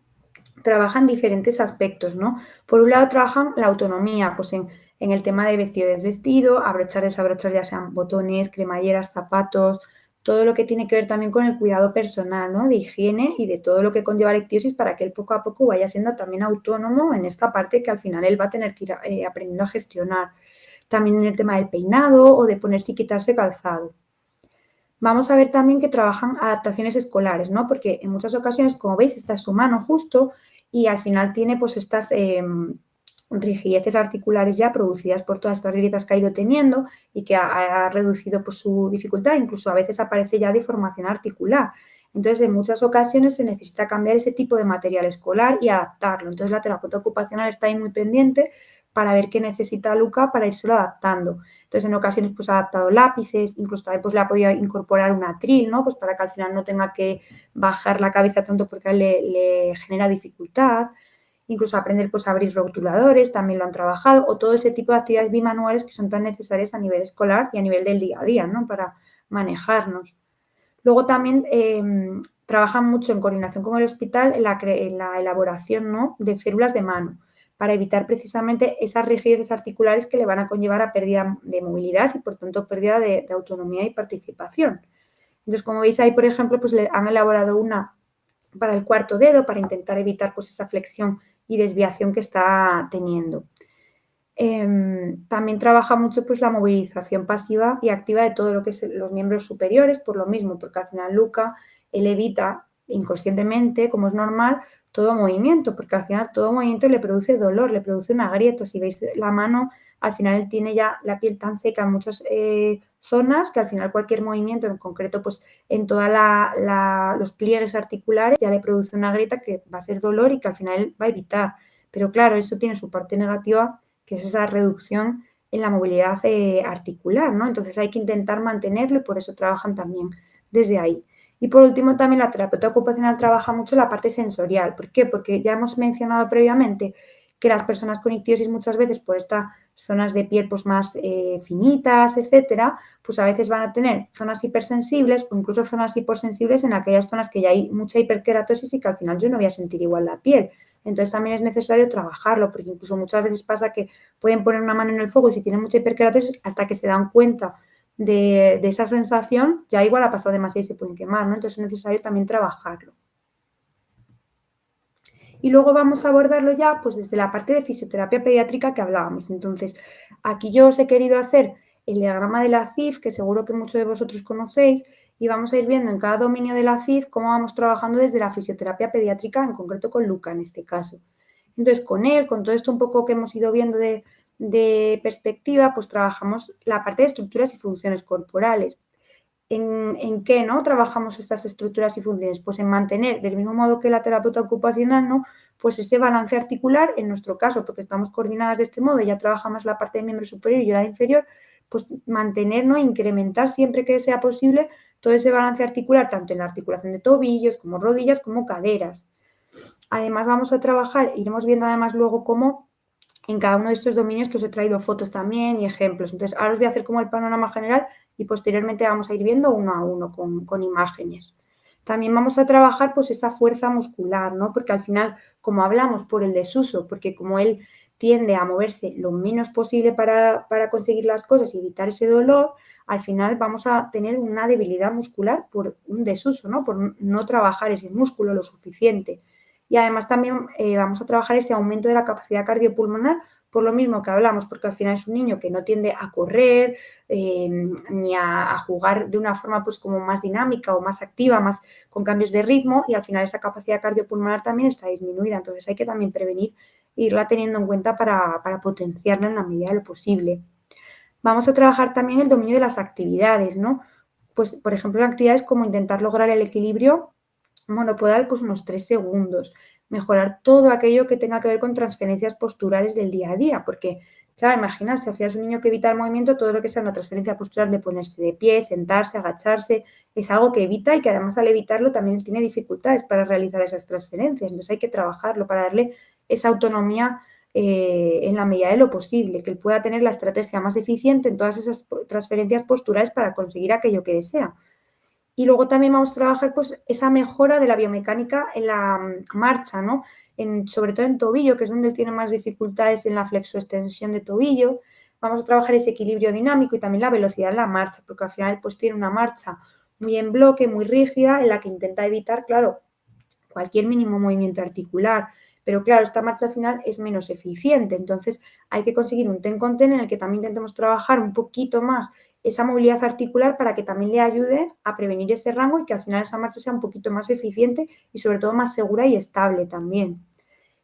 trabajan diferentes aspectos, ¿no? Por un lado trabajan la autonomía, pues en el tema de vestido y desvestido, abrochar, desabrochar, ya sean botones, cremalleras, zapatos, todo lo que tiene que ver también con el cuidado personal, ¿no? De higiene y de todo lo que conlleva la ictiosis para que él poco a poco vaya siendo también autónomo en esta parte que al final él va a tener que ir aprendiendo a gestionar. También en el tema del peinado o de ponerse y quitarse calzado. Vamos a ver también que trabajan adaptaciones escolares, ¿no? Porque en muchas ocasiones, como veis, está en su mano justo y al final tiene pues estas rigideces articulares ya producidas por todas estas grietas que ha ido teniendo y que ha reducido pues, su dificultad, incluso a veces aparece ya deformación articular. Entonces, en muchas ocasiones se necesita cambiar ese tipo de material escolar y adaptarlo. Entonces, la terapeuta ocupacional está ahí muy pendiente para ver qué necesita Luca para írselo adaptando. Entonces, en ocasiones, pues ha adaptado lápices, incluso también pues, le ha podido incorporar un atril, ¿no? Pues para que al final no tenga que bajar la cabeza tanto porque a él le genera dificultad. Incluso aprender pues, a abrir rotuladores, también lo han trabajado, o todo ese tipo de actividades bimanuales que son tan necesarias a nivel escolar y a nivel del día a día, ¿no? Para manejarnos. Luego también trabajan mucho en coordinación con el hospital en la elaboración, ¿no?, de férulas de mano, para evitar precisamente esas rigideces articulares que le van a conllevar a pérdida de movilidad y, por tanto, pérdida de autonomía y participación. Entonces, como veis ahí, por ejemplo, pues le han elaborado una para el cuarto dedo para intentar evitar pues esa flexión y desviación que está teniendo. También trabaja mucho pues la movilización pasiva y activa de todo lo que es los miembros superiores, por lo mismo, porque al final Luca, él evita inconscientemente, como es normal, todo movimiento, porque al final todo movimiento le produce dolor, le produce una grieta. Si veis la mano, al final él tiene ya la piel tan seca en muchas zonas que al final cualquier movimiento, en concreto pues en todos los pliegues articulares, ya le produce una grieta que va a ser dolor y que al final él va a evitar. Pero claro, eso tiene su parte negativa, que es esa reducción en la movilidad articular, ¿no? Entonces hay que intentar mantenerlo y por eso trabajan también desde ahí. Y por último, también la terapeuta ocupacional trabaja mucho la parte sensorial. ¿Por qué? Porque ya hemos mencionado previamente que las personas con ictiosis muchas veces por estas zonas de piel pues, más finitas, etcétera, pues a veces van a tener zonas hipersensibles o incluso zonas hiposensibles en aquellas zonas que ya hay mucha hiperkeratosis y que al final yo no voy a sentir igual la piel. Entonces también es necesario trabajarlo, porque incluso muchas veces pasa que pueden poner una mano en el fuego y si tienen mucha hiperkeratosis, hasta que se dan cuenta de esa sensación, ya igual ha pasado demasiado y se pueden quemar, ¿no? Entonces es necesario también trabajarlo. Y luego vamos a abordarlo ya pues desde la parte de fisioterapia pediátrica que hablábamos. Entonces, aquí yo os he querido hacer el diagrama de la CIF, que seguro que muchos de vosotros conocéis, y vamos a ir viendo en cada dominio de la CIF cómo vamos trabajando desde la fisioterapia pediátrica, en concreto con Luca en este caso. Entonces, con él, con todo esto un poco que hemos ido viendo de perspectiva, pues trabajamos la parte de estructuras y funciones corporales. ¿En qué no trabajamos estas estructuras y funciones? Pues en mantener, del mismo modo que la terapeuta ocupacional, ¿no?, pues ese balance articular, en nuestro caso, porque estamos coordinadas de este modo, ya trabajamos la parte de miembro superior y yo la inferior, pues mantener, ¿no?, incrementar siempre que sea posible todo ese balance articular, tanto en la articulación de tobillos, como rodillas, como caderas. Además, vamos a trabajar, iremos viendo además luego cómo en cada uno de estos dominios que os he traído fotos también y ejemplos. Entonces, ahora os voy a hacer como el panorama general y posteriormente vamos a ir viendo uno a uno con imágenes. También vamos a trabajar pues esa fuerza muscular, ¿no? Porque al final, como hablamos, por el desuso, porque como él tiende a moverse lo menos posible para conseguir las cosas y evitar ese dolor, al final vamos a tener una debilidad muscular por un desuso, ¿no? Por no trabajar ese músculo lo suficiente. Y además también vamos a trabajar ese aumento de la capacidad cardiopulmonar por lo mismo que hablamos, porque al final es un niño que no tiende a correr ni a jugar de una forma pues como más dinámica o más activa, más con cambios de ritmo y al final esa capacidad cardiopulmonar también está disminuida. Entonces hay que también prevenir e irla teniendo en cuenta para potenciarla en la medida de lo posible. Vamos a trabajar también el dominio de las actividades, ¿no? Pues, por ejemplo, en actividades como intentar lograr el equilibrio monopodal pues unos 3 segundos, mejorar todo aquello que tenga que ver con transferencias posturales del día a día, porque, claro, imaginarse, al final es un niño que evita el movimiento, todo lo que sea una transferencia postural de ponerse de pie, sentarse, agacharse, es algo que evita y que además al evitarlo también tiene dificultades para realizar esas transferencias, entonces hay que trabajarlo para darle esa autonomía en la medida de lo posible, que él pueda tener la estrategia más eficiente en todas esas transferencias posturales para conseguir aquello que desea. Y luego también vamos a trabajar pues, esa mejora de la biomecánica en la marcha, ¿no? Sobre todo en tobillo, que es donde él tiene más dificultades en la flexoextensión de tobillo. Vamos a trabajar ese equilibrio dinámico y también la velocidad en la marcha, porque al final pues, tiene una marcha muy en bloque, muy rígida, en la que intenta evitar, claro, cualquier mínimo movimiento articular. Pero claro, esta marcha al final es menos eficiente, entonces hay que conseguir un ten con ten en el que también intentemos trabajar un poquito más esa movilidad articular para que también le ayude a prevenir ese rango y que al final esa marcha sea un poquito más eficiente y sobre todo más segura y estable también.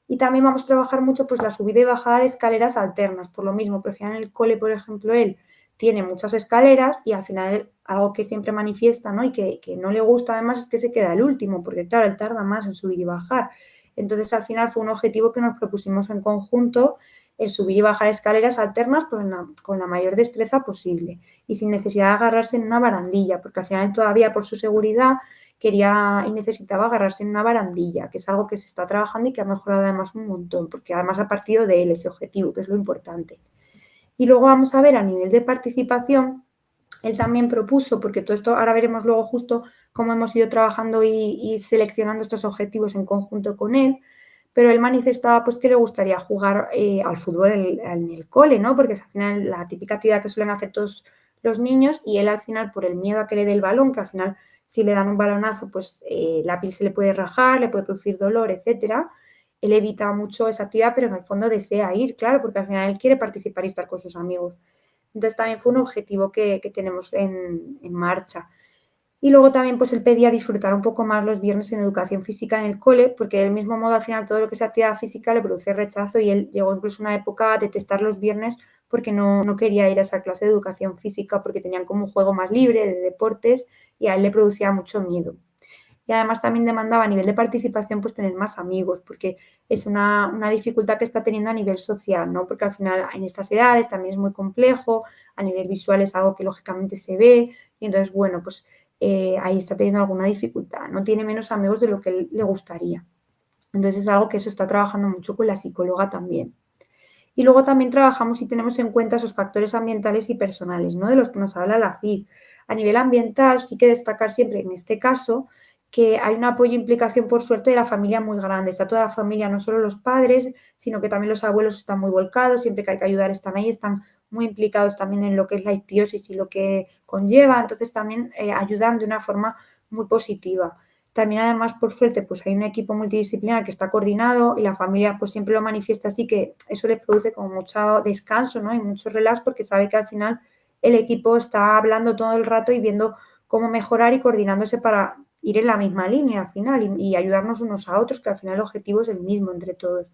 Y también vamos a trabajar mucho pues la subida y bajada de escaleras alternas, por lo mismo, porque al final en el cole, por ejemplo, él tiene muchas escaleras y al final algo que siempre manifiesta, ¿no?, y que no le gusta además es que se queda el último, porque claro, él tarda más en subir y bajar. Entonces al final fue un objetivo que nos propusimos en conjunto, el subir y bajar escaleras alternas pues, con la mayor destreza posible y sin necesidad de agarrarse en una barandilla, porque al final todavía por su seguridad quería y necesitaba agarrarse en una barandilla, que es algo que se está trabajando y que ha mejorado además un montón, porque además ha partido de él ese objetivo, que es lo importante. Y luego vamos a ver a nivel de participación él también propuso, porque todo esto ahora veremos luego justo cómo hemos ido trabajando y seleccionando estos objetivos en conjunto con él, pero él manifestaba pues que le gustaría jugar al fútbol en el cole, ¿no? Porque es al final la típica actividad que suelen hacer todos los niños y él al final por el miedo a que le dé el balón, que al final si le dan un balonazo pues la piel se le puede rajar, le puede producir dolor, etcétera. Él evita mucho esa actividad, pero en el fondo desea ir, claro, porque al final él quiere participar y estar con sus amigos. Entonces también fue un objetivo que tenemos en marcha. Y luego también pues él pedía disfrutar un poco más los viernes en educación física en el cole, porque del mismo modo al final todo lo que sea actividad física le produce rechazo y él llegó incluso a una época a detestar los viernes porque no quería ir a esa clase de educación física porque tenían como un juego más libre de deportes y a él le producía mucho miedo. Y además también demandaba a nivel de participación pues tener más amigos, porque es una dificultad que está teniendo a nivel social, ¿no? Porque al final en estas edades también es muy complejo, a nivel visual es algo que lógicamente se ve, y entonces, bueno, pues ahí está teniendo alguna dificultad, no tiene menos amigos de lo que le gustaría. Entonces es algo que eso está trabajando mucho con la psicóloga también. Y luego también trabajamos y tenemos en cuenta esos factores ambientales y personales, ¿no? De los que nos habla la CID. A nivel ambiental, sí que destacar siempre en este caso que hay un apoyo e implicación, por suerte, de la familia muy grande. Está toda la familia, no solo los padres, sino que también los abuelos están muy volcados, siempre que hay que ayudar están ahí, están muy implicados también en lo que es la ictiosis y lo que conlleva, entonces también ayudan de una forma muy positiva. También además, por suerte, pues hay un equipo multidisciplinar que está coordinado y la familia pues siempre lo manifiesta así, que eso le produce como mucho descanso, ¿no? Y mucho relax porque sabe que al final el equipo está hablando todo el rato y viendo cómo mejorar y coordinándose para ir en la misma línea al final y ayudarnos unos a otros, que al final el objetivo es el mismo entre todos.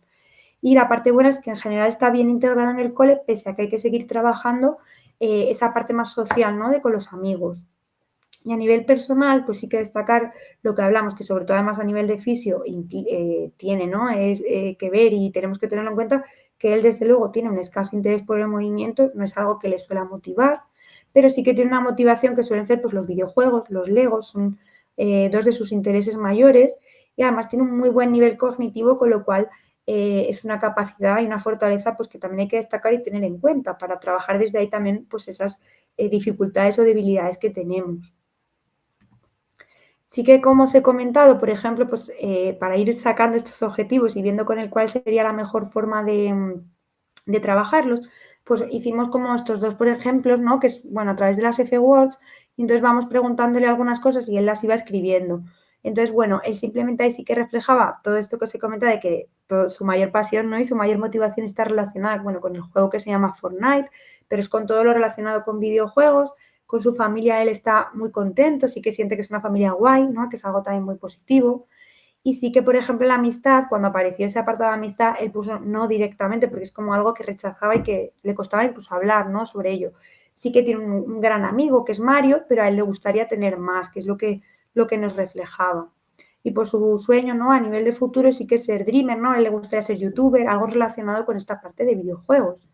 Y la parte buena es que en general está bien integrada en el cole, pese a que hay que seguir trabajando esa parte más social, ¿no? De con los amigos. Y a nivel personal, pues sí que destacar lo que hablamos, que sobre todo además a nivel de fisio tiene, ¿no? Es que ver y tenemos que tenerlo en cuenta que él desde luego tiene un escaso interés por el movimiento, no es algo que le suele motivar, pero sí que tiene una motivación que suelen ser pues los videojuegos, los legos, son dos de sus intereses mayores y además tiene un muy buen nivel cognitivo, con lo cual es una capacidad y una fortaleza pues que también hay que destacar y tener en cuenta para trabajar desde ahí también pues esas dificultades o debilidades que tenemos. Sí que, como os he comentado, por ejemplo, pues para ir sacando estos objetivos y viendo con el cuál sería la mejor forma de trabajarlos, pues hicimos como estos dos, por ejemplo, ¿no? Que es, bueno, a través de las F-Words, y entonces vamos preguntándole algunas cosas y él las iba escribiendo. Entonces, bueno, él simplemente ahí sí que reflejaba todo esto que os he comentado de que su mayor pasión, ¿no? Y su mayor motivación está relacionada, bueno, con el juego que se llama Fortnite, pero es con todo lo relacionado con videojuegos. Con su familia él está muy contento, sí que siente que es una familia guay, ¿no? Que es algo también muy positivo. Y sí que, por ejemplo, la amistad, cuando apareció ese apartado de amistad, él puso no directamente, porque es como algo que rechazaba y que le costaba incluso hablar, ¿no? Sobre ello. Sí que tiene un gran amigo, que es Mario, pero a él le gustaría tener más, que es lo que nos reflejaba. Y por su sueño, ¿no? A nivel de futuro sí que es ser dreamer, ¿no? A él le gustaría ser youtuber, algo relacionado con esta parte de videojuegos.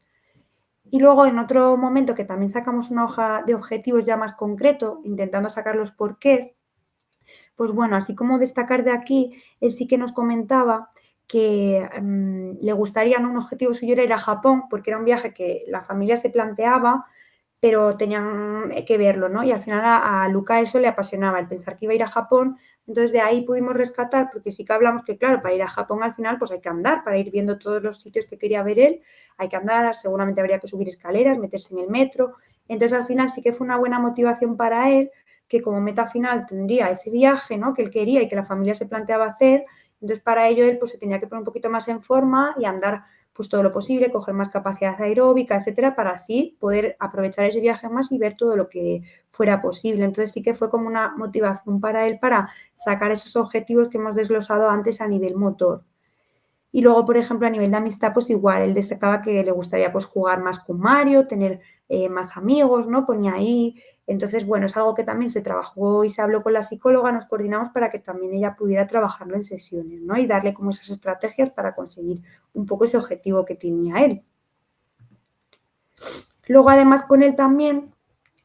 Y luego en otro momento que también sacamos una hoja de objetivos ya más concreto, intentando sacar los porqués, pues bueno, así como destacar de aquí, él sí que nos comentaba que le gustaría, ¿no? Un objetivo suyo era ir a Japón, porque era un viaje que la familia se planteaba, pero tenían que verlo, ¿no? Y al final a Luca eso le apasionaba, el pensar que iba a ir a Japón. Entonces de ahí pudimos rescatar, porque sí que hablamos que, claro, para ir a Japón al final pues hay que andar, para ir viendo todos los sitios que quería ver él, hay que andar, seguramente habría que subir escaleras, meterse en el metro. Entonces al final sí que fue una buena motivación para él, que como meta final tendría ese viaje, ¿no? Que él quería y que la familia se planteaba hacer. Entonces para ello él pues se tenía que poner un poquito más en forma y andar pues todo lo posible, coger más capacidad aeróbica, etcétera, para así poder aprovechar ese viaje más y ver todo lo que fuera posible. Entonces sí que fue como una motivación para él para sacar esos objetivos que hemos desglosado antes a nivel motor. Y luego, por ejemplo, a nivel de amistad, pues igual, él destacaba que le gustaría pues jugar más con Mario, tener más amigos, ¿no? Ponía ahí. Entonces, bueno, es algo que también se trabajó y se habló con la psicóloga, nos coordinamos para que también ella pudiera trabajarlo en sesiones, ¿no? Y darle como esas estrategias para conseguir un poco ese objetivo que tenía él. Luego, además, con él también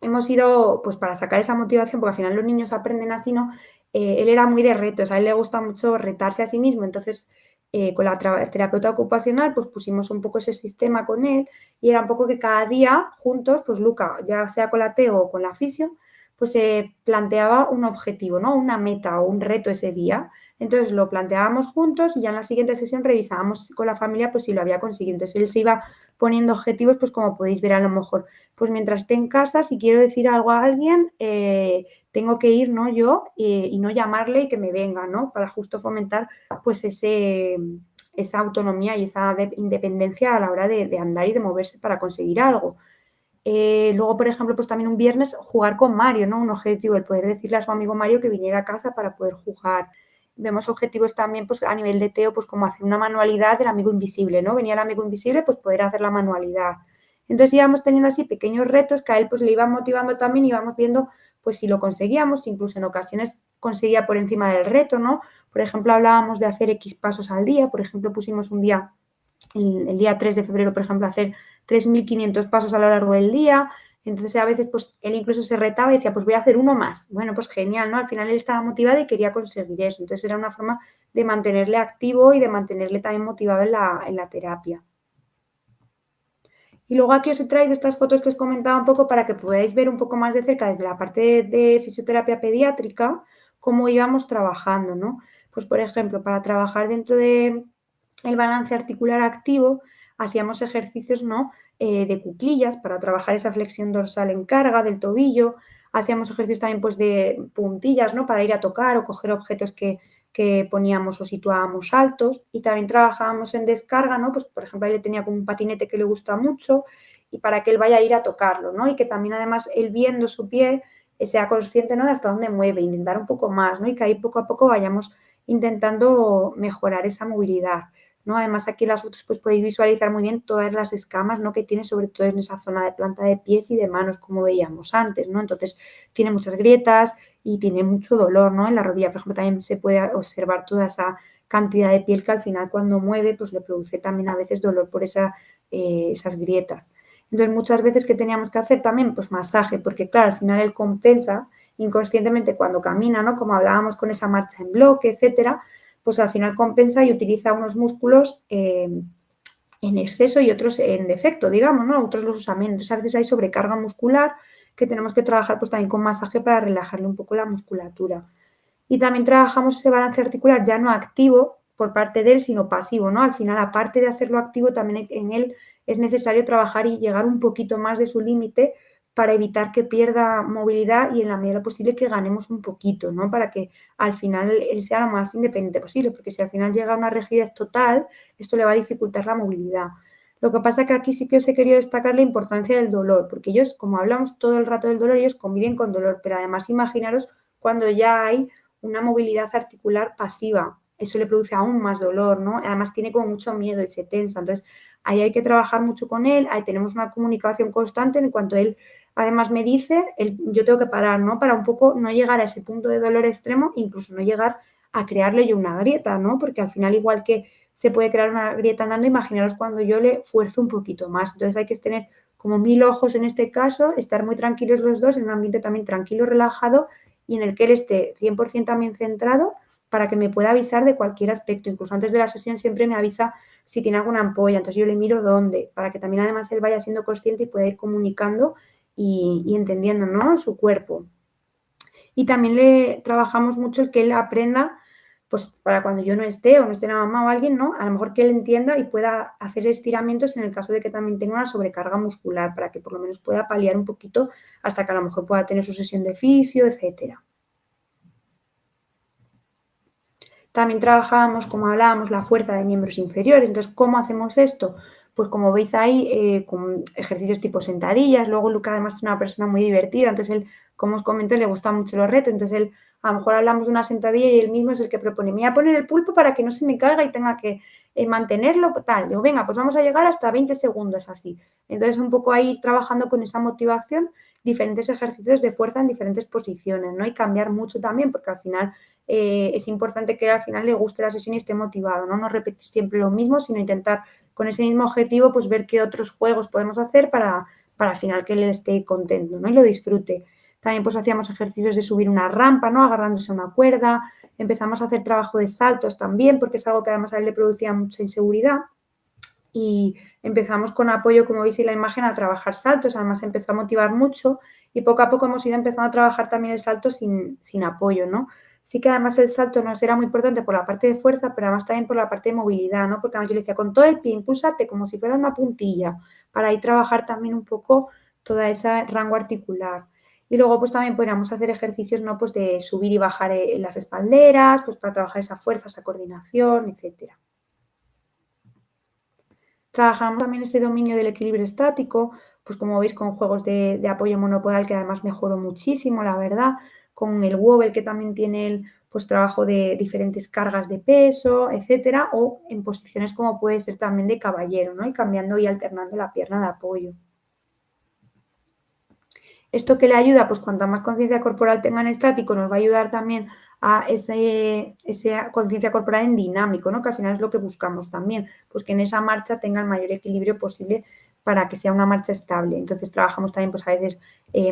hemos ido, pues para sacar esa motivación, porque al final los niños aprenden así, ¿no? Él era muy de retos, a él le gusta mucho retarse a sí mismo, entonces con la terapeuta ocupacional, pues pusimos un poco ese sistema con él y era un poco que cada día juntos, pues Luca, ya sea con la TEO o con la fisio, pues se planteaba un objetivo, ¿no? Una meta o un reto ese día. Entonces lo planteábamos juntos y ya en la siguiente sesión revisábamos con la familia pues si lo había conseguido. Entonces él se iba poniendo objetivos, pues como podéis ver a lo mejor, pues mientras esté en casa, si quiero decir algo a alguien, tengo que ir, ¿no? Yo y no llamarle y que me venga, ¿no? Para justo fomentar pues esa autonomía y esa independencia a la hora de andar y de moverse para conseguir algo. Luego, por ejemplo, pues también un viernes jugar con Mario, ¿no? Un objetivo, el poder decirle a su amigo Mario que viniera a casa para poder jugar. Vemos objetivos también pues, a nivel de Teo, pues como hacer una manualidad del amigo invisible, ¿no? Venía el amigo invisible, pues poder hacer la manualidad. Entonces íbamos teniendo así pequeños retos que a él pues le iban motivando también, íbamos viendo pues si lo conseguíamos, incluso en ocasiones conseguía por encima del reto, ¿no? Por ejemplo, hablábamos de hacer X pasos al día, por ejemplo, pusimos un día, el día 3 de febrero, por ejemplo, hacer 3.500 pasos a lo largo del día. Entonces, a veces, pues él incluso se retaba y decía, pues voy a hacer uno más. Bueno, pues genial, ¿no? Al final él estaba motivado y quería conseguir eso. Entonces, era una forma de mantenerle activo y de mantenerle también motivado en la terapia. Y luego aquí os he traído estas fotos que os comentaba un poco para que podáis ver un poco más de cerca desde la parte de fisioterapia pediátrica cómo íbamos trabajando, ¿no? Pues, por ejemplo, para trabajar dentro de el balance articular activo, hacíamos ejercicios, ¿no? De cuclillas para trabajar esa flexión dorsal en carga del tobillo, hacíamos ejercicios también pues de puntillas, ¿no? Para ir a tocar o coger objetos que poníamos o situábamos altos y también trabajábamos en descarga, ¿no? Pues por ejemplo, él le tenía como un patinete que le gusta mucho y para que él vaya a ir a tocarlo, ¿no? Y que también además él viendo su pie sea consciente, ¿no? De hasta dónde mueve, intentar un poco más, ¿no? Y que ahí poco a poco vayamos intentando mejorar esa movilidad, ¿no? Además aquí en las fotos pues podéis visualizar muy bien todas las escamas, ¿no? Que tiene sobre todo en esa zona de planta de pies y de manos, como veíamos antes, ¿no? Entonces tiene muchas grietas y tiene mucho dolor, ¿no? En la rodilla, por ejemplo, también se puede observar toda esa cantidad de piel que al final cuando mueve pues le produce también a veces dolor por esas grietas. Entonces muchas veces que teníamos que hacer también pues masaje, porque claro, al final él compensa inconscientemente cuando camina, ¿no? Como hablábamos con esa marcha en bloque, etcétera, pues al final compensa y utiliza unos músculos en exceso y otros en defecto, digamos, ¿no? Otros los usa menos. Entonces, a veces hay sobrecarga muscular que tenemos que trabajar pues también con masaje para relajarle un poco la musculatura. Y también trabajamos ese balance articular ya no activo por parte de él, sino pasivo, ¿no? Al final, aparte de hacerlo activo, también en él es necesario trabajar y llegar un poquito más de su límite para evitar que pierda movilidad y en la medida de lo posible que ganemos un poquito, ¿no? Para que al final él sea lo más independiente posible, porque si al final llega a una rigidez total, esto le va a dificultar la movilidad. Lo que pasa es que aquí sí que os he querido destacar la importancia del dolor, porque ellos, como hablamos todo el rato del dolor, ellos conviven con dolor, pero además imaginaros cuando ya hay una movilidad articular pasiva. Eso le produce aún más dolor, ¿no? Además tiene como mucho miedo y se tensa. Entonces, ahí hay que trabajar mucho con él, ahí tenemos una comunicación constante en cuanto él además me dice, yo tengo que parar, ¿no? Para un poco no llegar a ese punto de dolor extremo, incluso no llegar a crearle yo una grieta, ¿no? Porque al final, igual que se puede crear una grieta andando, imaginaros cuando yo le fuerzo un poquito más. Entonces hay que tener como 1000 ojos en este caso, estar muy tranquilos los dos, en un ambiente también tranquilo, relajado y en el que él esté 100% también centrado para que me pueda avisar de cualquier aspecto. Incluso antes de la sesión siempre me avisa si tiene alguna ampolla, entonces yo le miro dónde, para que también además él vaya siendo consciente y pueda ir comunicando y entendiendo, ¿no? Su cuerpo. Y también le trabajamos mucho el que él aprenda, pues para cuando yo no esté o no esté la mamá o alguien, ¿no? A lo mejor que él entienda y pueda hacer estiramientos en el caso de que también tenga una sobrecarga muscular, para que por lo menos pueda paliar un poquito hasta que a lo mejor pueda tener su sesión de fisio, etcétera. También trabajábamos, como hablábamos, la fuerza de miembros inferiores. Entonces, ¿cómo hacemos esto? Pues como veis ahí, con ejercicios tipo sentadillas. Luego Luca además es una persona muy divertida, entonces él, como os comento, le gustan mucho los retos. Entonces él, a lo mejor hablamos de una sentadilla y él mismo es el que propone, me voy a poner el pulpo para que no se me caiga y tenga que mantenerlo, tal. Digo, venga, pues vamos a llegar hasta 20 segundos así. Entonces un poco ahí trabajando con esa motivación, diferentes ejercicios de fuerza en diferentes posiciones, ¿no? Y cambiar mucho también, porque al final es importante que al final le guste la sesión y esté motivado, ¿no? No repetir siempre lo mismo, sino intentar con ese mismo objetivo pues ver qué otros juegos podemos hacer para al final que él esté contento, ¿no? Y lo disfrute. También pues hacíamos ejercicios de subir una rampa, ¿no? Agarrándose a una cuerda, Empezamos a hacer trabajo de saltos también, porque es algo que además a él le producía mucha inseguridad. Y empezamos con apoyo, como veis en la imagen, a trabajar saltos. Además empezó a motivar mucho y poco a poco hemos ido empezando a trabajar también el salto sin apoyo, ¿no? Sí que además el salto nos era muy importante por la parte de fuerza, pero además también por la parte de movilidad, ¿no? Porque además yo le decía, con todo el pie, impúlsate como si fuera una puntilla, para ahí trabajar también un poco todo ese rango articular. Y luego pues también podríamos hacer ejercicios, ¿no? Pues de subir y bajar en las espalderas, pues para trabajar esa fuerza, esa coordinación, etcétera. Trabajamos también ese dominio del equilibrio estático, pues como veis con juegos de apoyo monopodal que además mejoró muchísimo, la verdad, con el wobble que también tiene el pues trabajo de diferentes cargas de peso, etcétera, o en posiciones como puede ser también de caballero, ¿no? Y cambiando y alternando la pierna de apoyo. ¿Esto qué le ayuda? Pues cuanta más conciencia corporal tenga en estático, nos va a ayudar también a esa conciencia corporal en dinámico, ¿no? Que al final es lo que buscamos también, pues que en esa marcha tenga el mayor equilibrio posible para que sea una marcha estable. Entonces trabajamos también pues a veces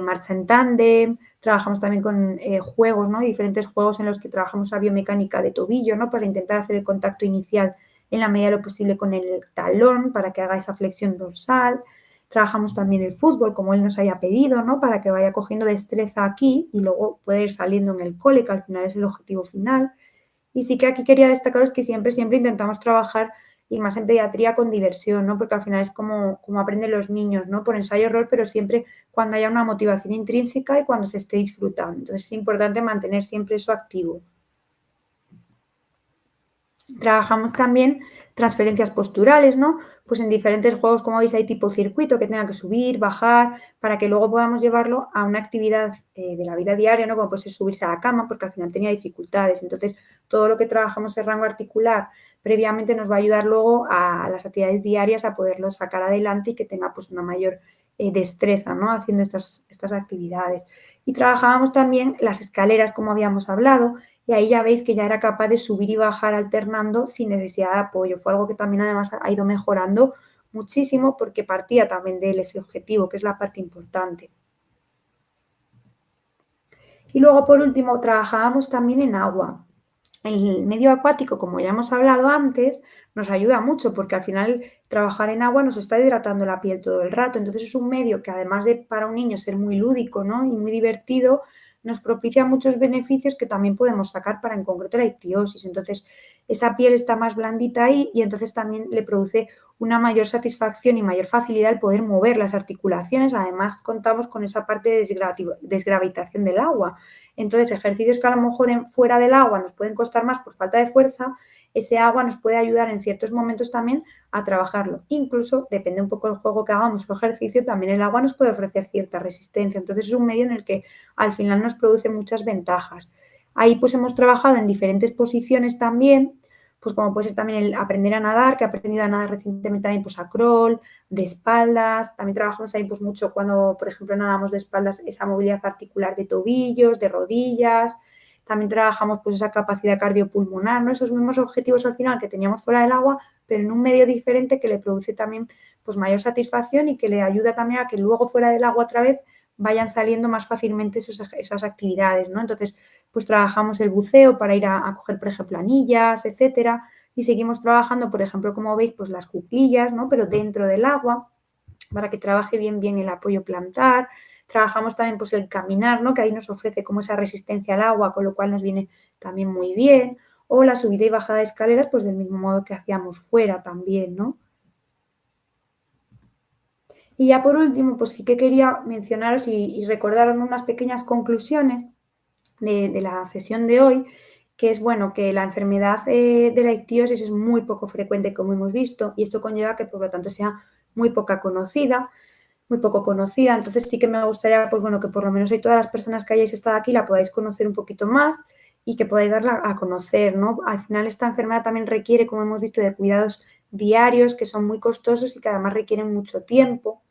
marcha en tándem, trabajamos también con juegos, ¿no? Diferentes juegos en los que trabajamos la biomecánica de tobillo, ¿no? Para intentar hacer el contacto inicial en la medida de lo posible con el talón para que haga esa flexión dorsal. Trabajamos también el fútbol, como él nos haya pedido, ¿no? Para que vaya cogiendo destreza aquí y luego pueda ir saliendo en el cole, que al final es el objetivo final. Y sí que aquí quería destacaros que siempre intentamos trabajar y más en pediatría con diversión, ¿no? Porque al final es como aprenden los niños, ¿no? Por ensayo-error, pero siempre cuando haya una motivación intrínseca y cuando se esté disfrutando. Entonces es importante mantener siempre eso activo. Trabajamos también transferencias posturales, ¿no? Pues en diferentes juegos, como veis, hay tipo circuito que tenga que subir, bajar, para que luego podamos llevarlo a una actividad de la vida diaria, ¿no? Como puede ser subirse a la cama, porque al final tenía dificultades. Entonces, todo lo que trabajamos en rango articular previamente nos va a ayudar luego a las actividades diarias a poderlo sacar adelante y que tenga pues una mayor destreza, ¿no? Haciendo estas actividades. Y trabajábamos también las escaleras, como habíamos hablado, y ahí ya veis que ya era capaz de subir y bajar alternando sin necesidad de apoyo. Fue algo que también además ha ido mejorando muchísimo porque partía también de él ese objetivo, que es la parte importante. Y luego, por último, trabajábamos también en agua. El medio acuático, como ya hemos hablado antes, nos ayuda mucho porque al final trabajar en agua nos está hidratando la piel todo el rato. Entonces es un medio que además de para un niño ser muy lúdico, ¿no? Y muy divertido, nos propicia muchos beneficios que también podemos sacar para en concreto la ictiosis. Entonces esa piel está más blandita ahí y entonces también le produce una mayor satisfacción y mayor facilidad el poder mover las articulaciones. Además contamos con esa parte de desgravitación del agua. Entonces, ejercicios que a lo mejor fuera del agua nos pueden costar más por falta de fuerza, ese agua nos puede ayudar en ciertos momentos también a trabajarlo. Incluso, depende un poco del juego que hagamos o ejercicio, también el agua nos puede ofrecer cierta resistencia. Entonces, es un medio en el que al final nos produce muchas ventajas. Ahí pues hemos trabajado en diferentes posiciones también, pues como puede ser también el aprender a nadar, que he aprendido a nadar recientemente también pues a crawl, de espaldas, también trabajamos ahí pues mucho cuando, por ejemplo, nadamos de espaldas, esa movilidad articular de tobillos, de rodillas, también trabajamos pues esa capacidad cardiopulmonar, ¿no? Esos mismos objetivos al final que teníamos fuera del agua, pero en un medio diferente que le produce también pues mayor satisfacción y que le ayuda también a que luego fuera del agua otra vez vayan saliendo más fácilmente esas actividades, ¿no? Entonces, pues trabajamos el buceo para ir a coger, por ejemplo, anillas, etcétera, y seguimos trabajando, por ejemplo, como veis, pues las cuclillas, ¿no? Pero dentro del agua, para que trabaje bien el apoyo plantar. Trabajamos también pues el caminar, ¿no? Que ahí nos ofrece como esa resistencia al agua, con lo cual nos viene también muy bien. O la subida y bajada de escaleras, pues del mismo modo que hacíamos fuera también, ¿no? Y ya por último, pues sí que quería mencionaros y recordaros unas pequeñas conclusiones de la sesión de hoy, que es bueno que la enfermedad de la ictiosis es muy poco frecuente, como hemos visto, y esto conlleva que por lo tanto sea muy poco conocida. Entonces sí que me gustaría, pues bueno, que por lo menos hoy todas las personas que hayáis estado aquí la podáis conocer un poquito más y que podáis darla a conocer, ¿no? Al final esta enfermedad también requiere, como hemos visto, de cuidados diarios que son muy costosos y que además requieren mucho tiempo.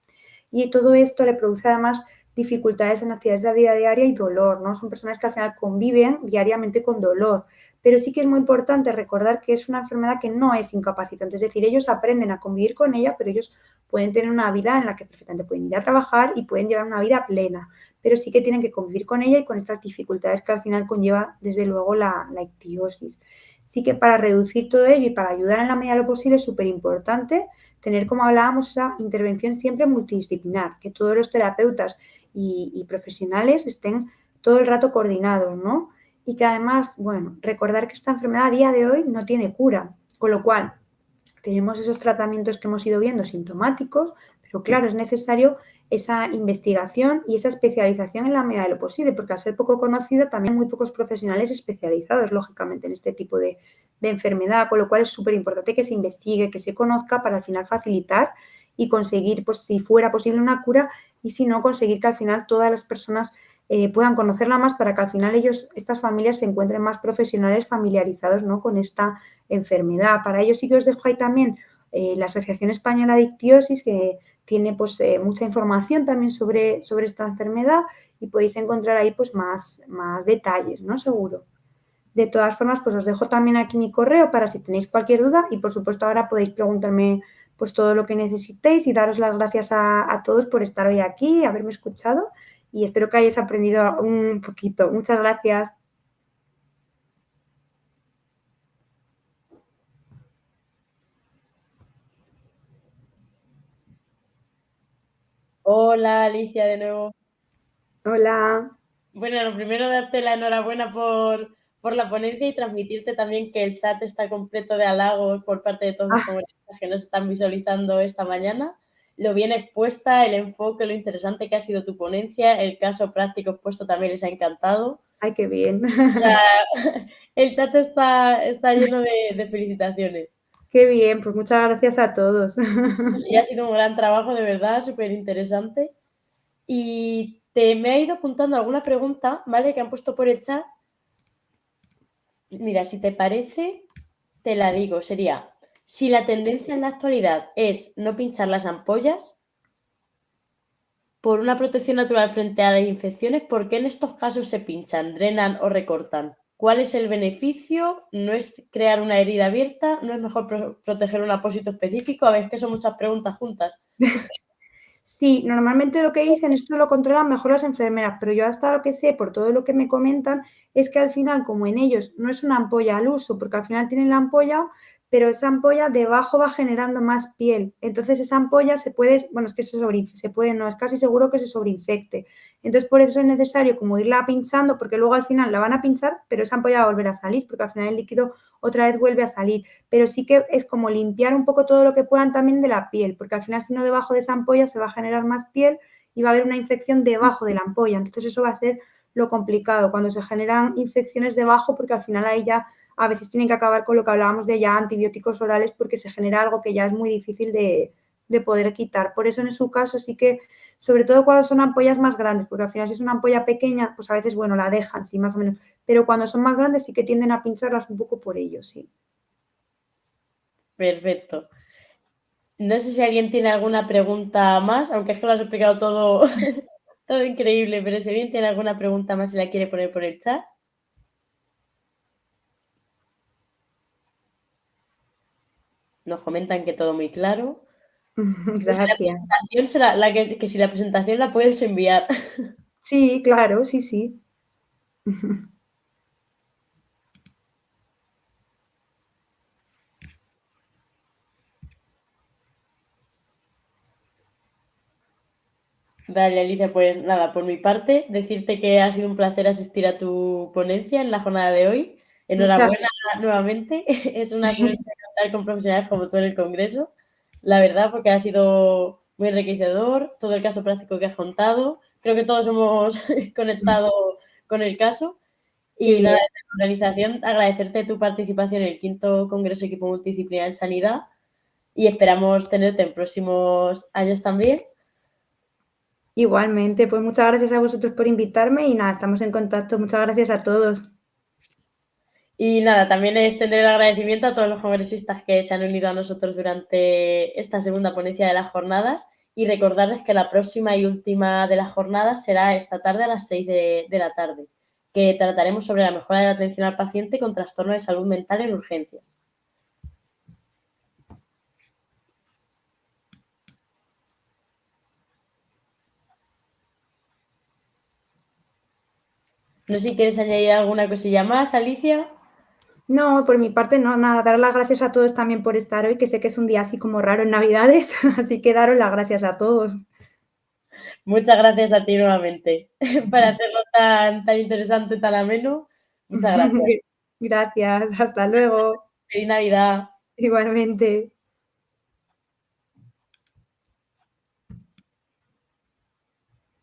Y todo esto le produce además dificultades en actividades de la vida diaria y dolor, ¿no? Son personas que al final conviven diariamente con dolor. Pero sí que es muy importante recordar que es una enfermedad que no es incapacitante, es decir, ellos aprenden a convivir con ella, pero ellos pueden tener una vida en la que perfectamente pueden ir a trabajar y pueden llevar una vida plena, pero sí que tienen que convivir con ella y con estas dificultades que al final conlleva, desde luego, la ictiosis. Sí que para reducir todo ello y para ayudar en la medida de lo posible es súper importante tener, como hablábamos, esa intervención siempre multidisciplinar, que todos los terapeutas y profesionales estén todo el rato coordinados, ¿no? Y que además, bueno, recordar que esta enfermedad a día de hoy no tiene cura, con lo cual tenemos esos tratamientos que hemos ido viendo sintomáticos, pero claro, es necesario esa investigación y esa especialización en la medida de lo posible, porque al ser poco conocido también hay muy pocos profesionales especializados, lógicamente, en este tipo de enfermedad, con lo cual es súper importante que se investigue, que se conozca para al final facilitar y conseguir, pues si fuera posible, una cura y si no, conseguir que al final todas las personas puedan conocerla más para que al final ellos, estas familias, se encuentren más profesionales familiarizados, ¿no?, con esta enfermedad. Para ello sí que os dejo ahí también la Asociación Española de Ictiosis, que tiene pues mucha información también sobre esta enfermedad y podéis encontrar ahí pues más detalles, ¿no? Seguro. De todas formas, pues os dejo también aquí mi correo para si tenéis cualquier duda y por supuesto ahora podéis preguntarme pues todo lo que necesitéis y daros las gracias a todos por estar hoy aquí, haberme escuchado y espero que hayáis aprendido un poquito. Muchas gracias. Hola Alicia de nuevo. Hola. Bueno, lo primero darte la enhorabuena por la ponencia y transmitirte también que el chat está completo de halagos por parte de todos los Ah, congresistas que nos están visualizando esta mañana. Lo bien expuesta, el enfoque, lo interesante que ha sido tu ponencia, el caso práctico expuesto también les ha encantado. ay, qué bien. O sea, el chat está lleno de felicitaciones. Qué bien, pues muchas gracias a todos. Y ha sido un gran trabajo, de verdad, súper interesante. Y me ha ido apuntando alguna pregunta, ¿vale? Que han puesto por el chat. Mira, si te parece, te la digo. Sería, si la tendencia en la actualidad es no pinchar las ampollas por una protección natural frente a las infecciones, ¿por qué en estos casos se pinchan, drenan o recortan? ¿Cuál es el beneficio? ¿No es crear una herida abierta? ¿No es mejor proteger un apósito específico? A ver, es que son muchas preguntas juntas. Sí, normalmente lo que dicen, esto lo controlan mejor las enfermeras, pero yo hasta lo que sé, por todo lo que me comentan, es que al final, como en ellos no es una ampolla al uso, porque al final tienen la ampolla, pero esa ampolla debajo va generando más piel. Entonces esa ampolla se puede, bueno, es que se puede, no, es casi seguro que se sobreinfecte. Entonces por eso es necesario como irla pinchando, porque luego al final la van a pinchar, pero esa ampolla va a volver a salir, porque al final el líquido otra vez vuelve a salir. Pero sí que es como limpiar un poco todo lo que puedan también de la piel, porque al final si no debajo de esa ampolla se va a generar más piel y va a haber una infección debajo de la ampolla. Entonces eso va a ser lo complicado, cuando se generan infecciones debajo, porque al final ahí ya a veces tienen que acabar con lo que hablábamos de ya antibióticos orales, porque se genera algo que ya es muy difícil de poder quitar. Por eso en su caso sí que, sobre todo cuando son ampollas más grandes, porque al final si es una ampolla pequeña, pues a veces, bueno, la dejan, sí, más o menos. Pero cuando son más grandes sí que tienden a pincharlas un poco por ello, sí. Perfecto. No sé si alguien tiene alguna pregunta más, aunque es que lo has explicado todo, todo increíble, pero si alguien tiene alguna pregunta más y la quiere poner por el chat. Nos comentan que todo muy claro. Que si la Gracias. presentación que si la presentación la puedes enviar. Sí, claro, sí, sí. Vale, Alicia, pues nada, por mi parte, decirte que ha sido un placer asistir a tu ponencia en la jornada de hoy. Muchas Enhorabuena nuevamente. Es una suerte contar con profesionales como tú en el Congreso, la verdad, porque ha sido muy enriquecedor todo el caso práctico que has contado. Creo que todos hemos conectado con el caso. qué Y nada, bien. de organización, agradecerte tu participación en el quinto Congreso Equipo Multidisciplinar en Sanidad y esperamos tenerte en próximos años también. Igualmente, pues muchas gracias a vosotros por invitarme y nada, estamos en contacto. Muchas gracias a todos. Y nada, también extender el agradecimiento a todos los congresistas que se han unido a nosotros durante esta segunda ponencia de las jornadas y recordarles que la próxima y última de las jornadas será esta tarde a las 6 de la tarde, que trataremos sobre la mejora de la atención al paciente con trastornos de salud mental en urgencias. No sé si quieres añadir alguna cosilla más, Alicia. No, por mi parte no, nada, dar las gracias a todos también por estar hoy, que sé que es un día así como raro en Navidades, así que daros las gracias a todos. Muchas gracias a ti nuevamente para hacerlo tan interesante, tan ameno. Muchas gracias. Gracias, hasta luego. Feliz Navidad. Igualmente.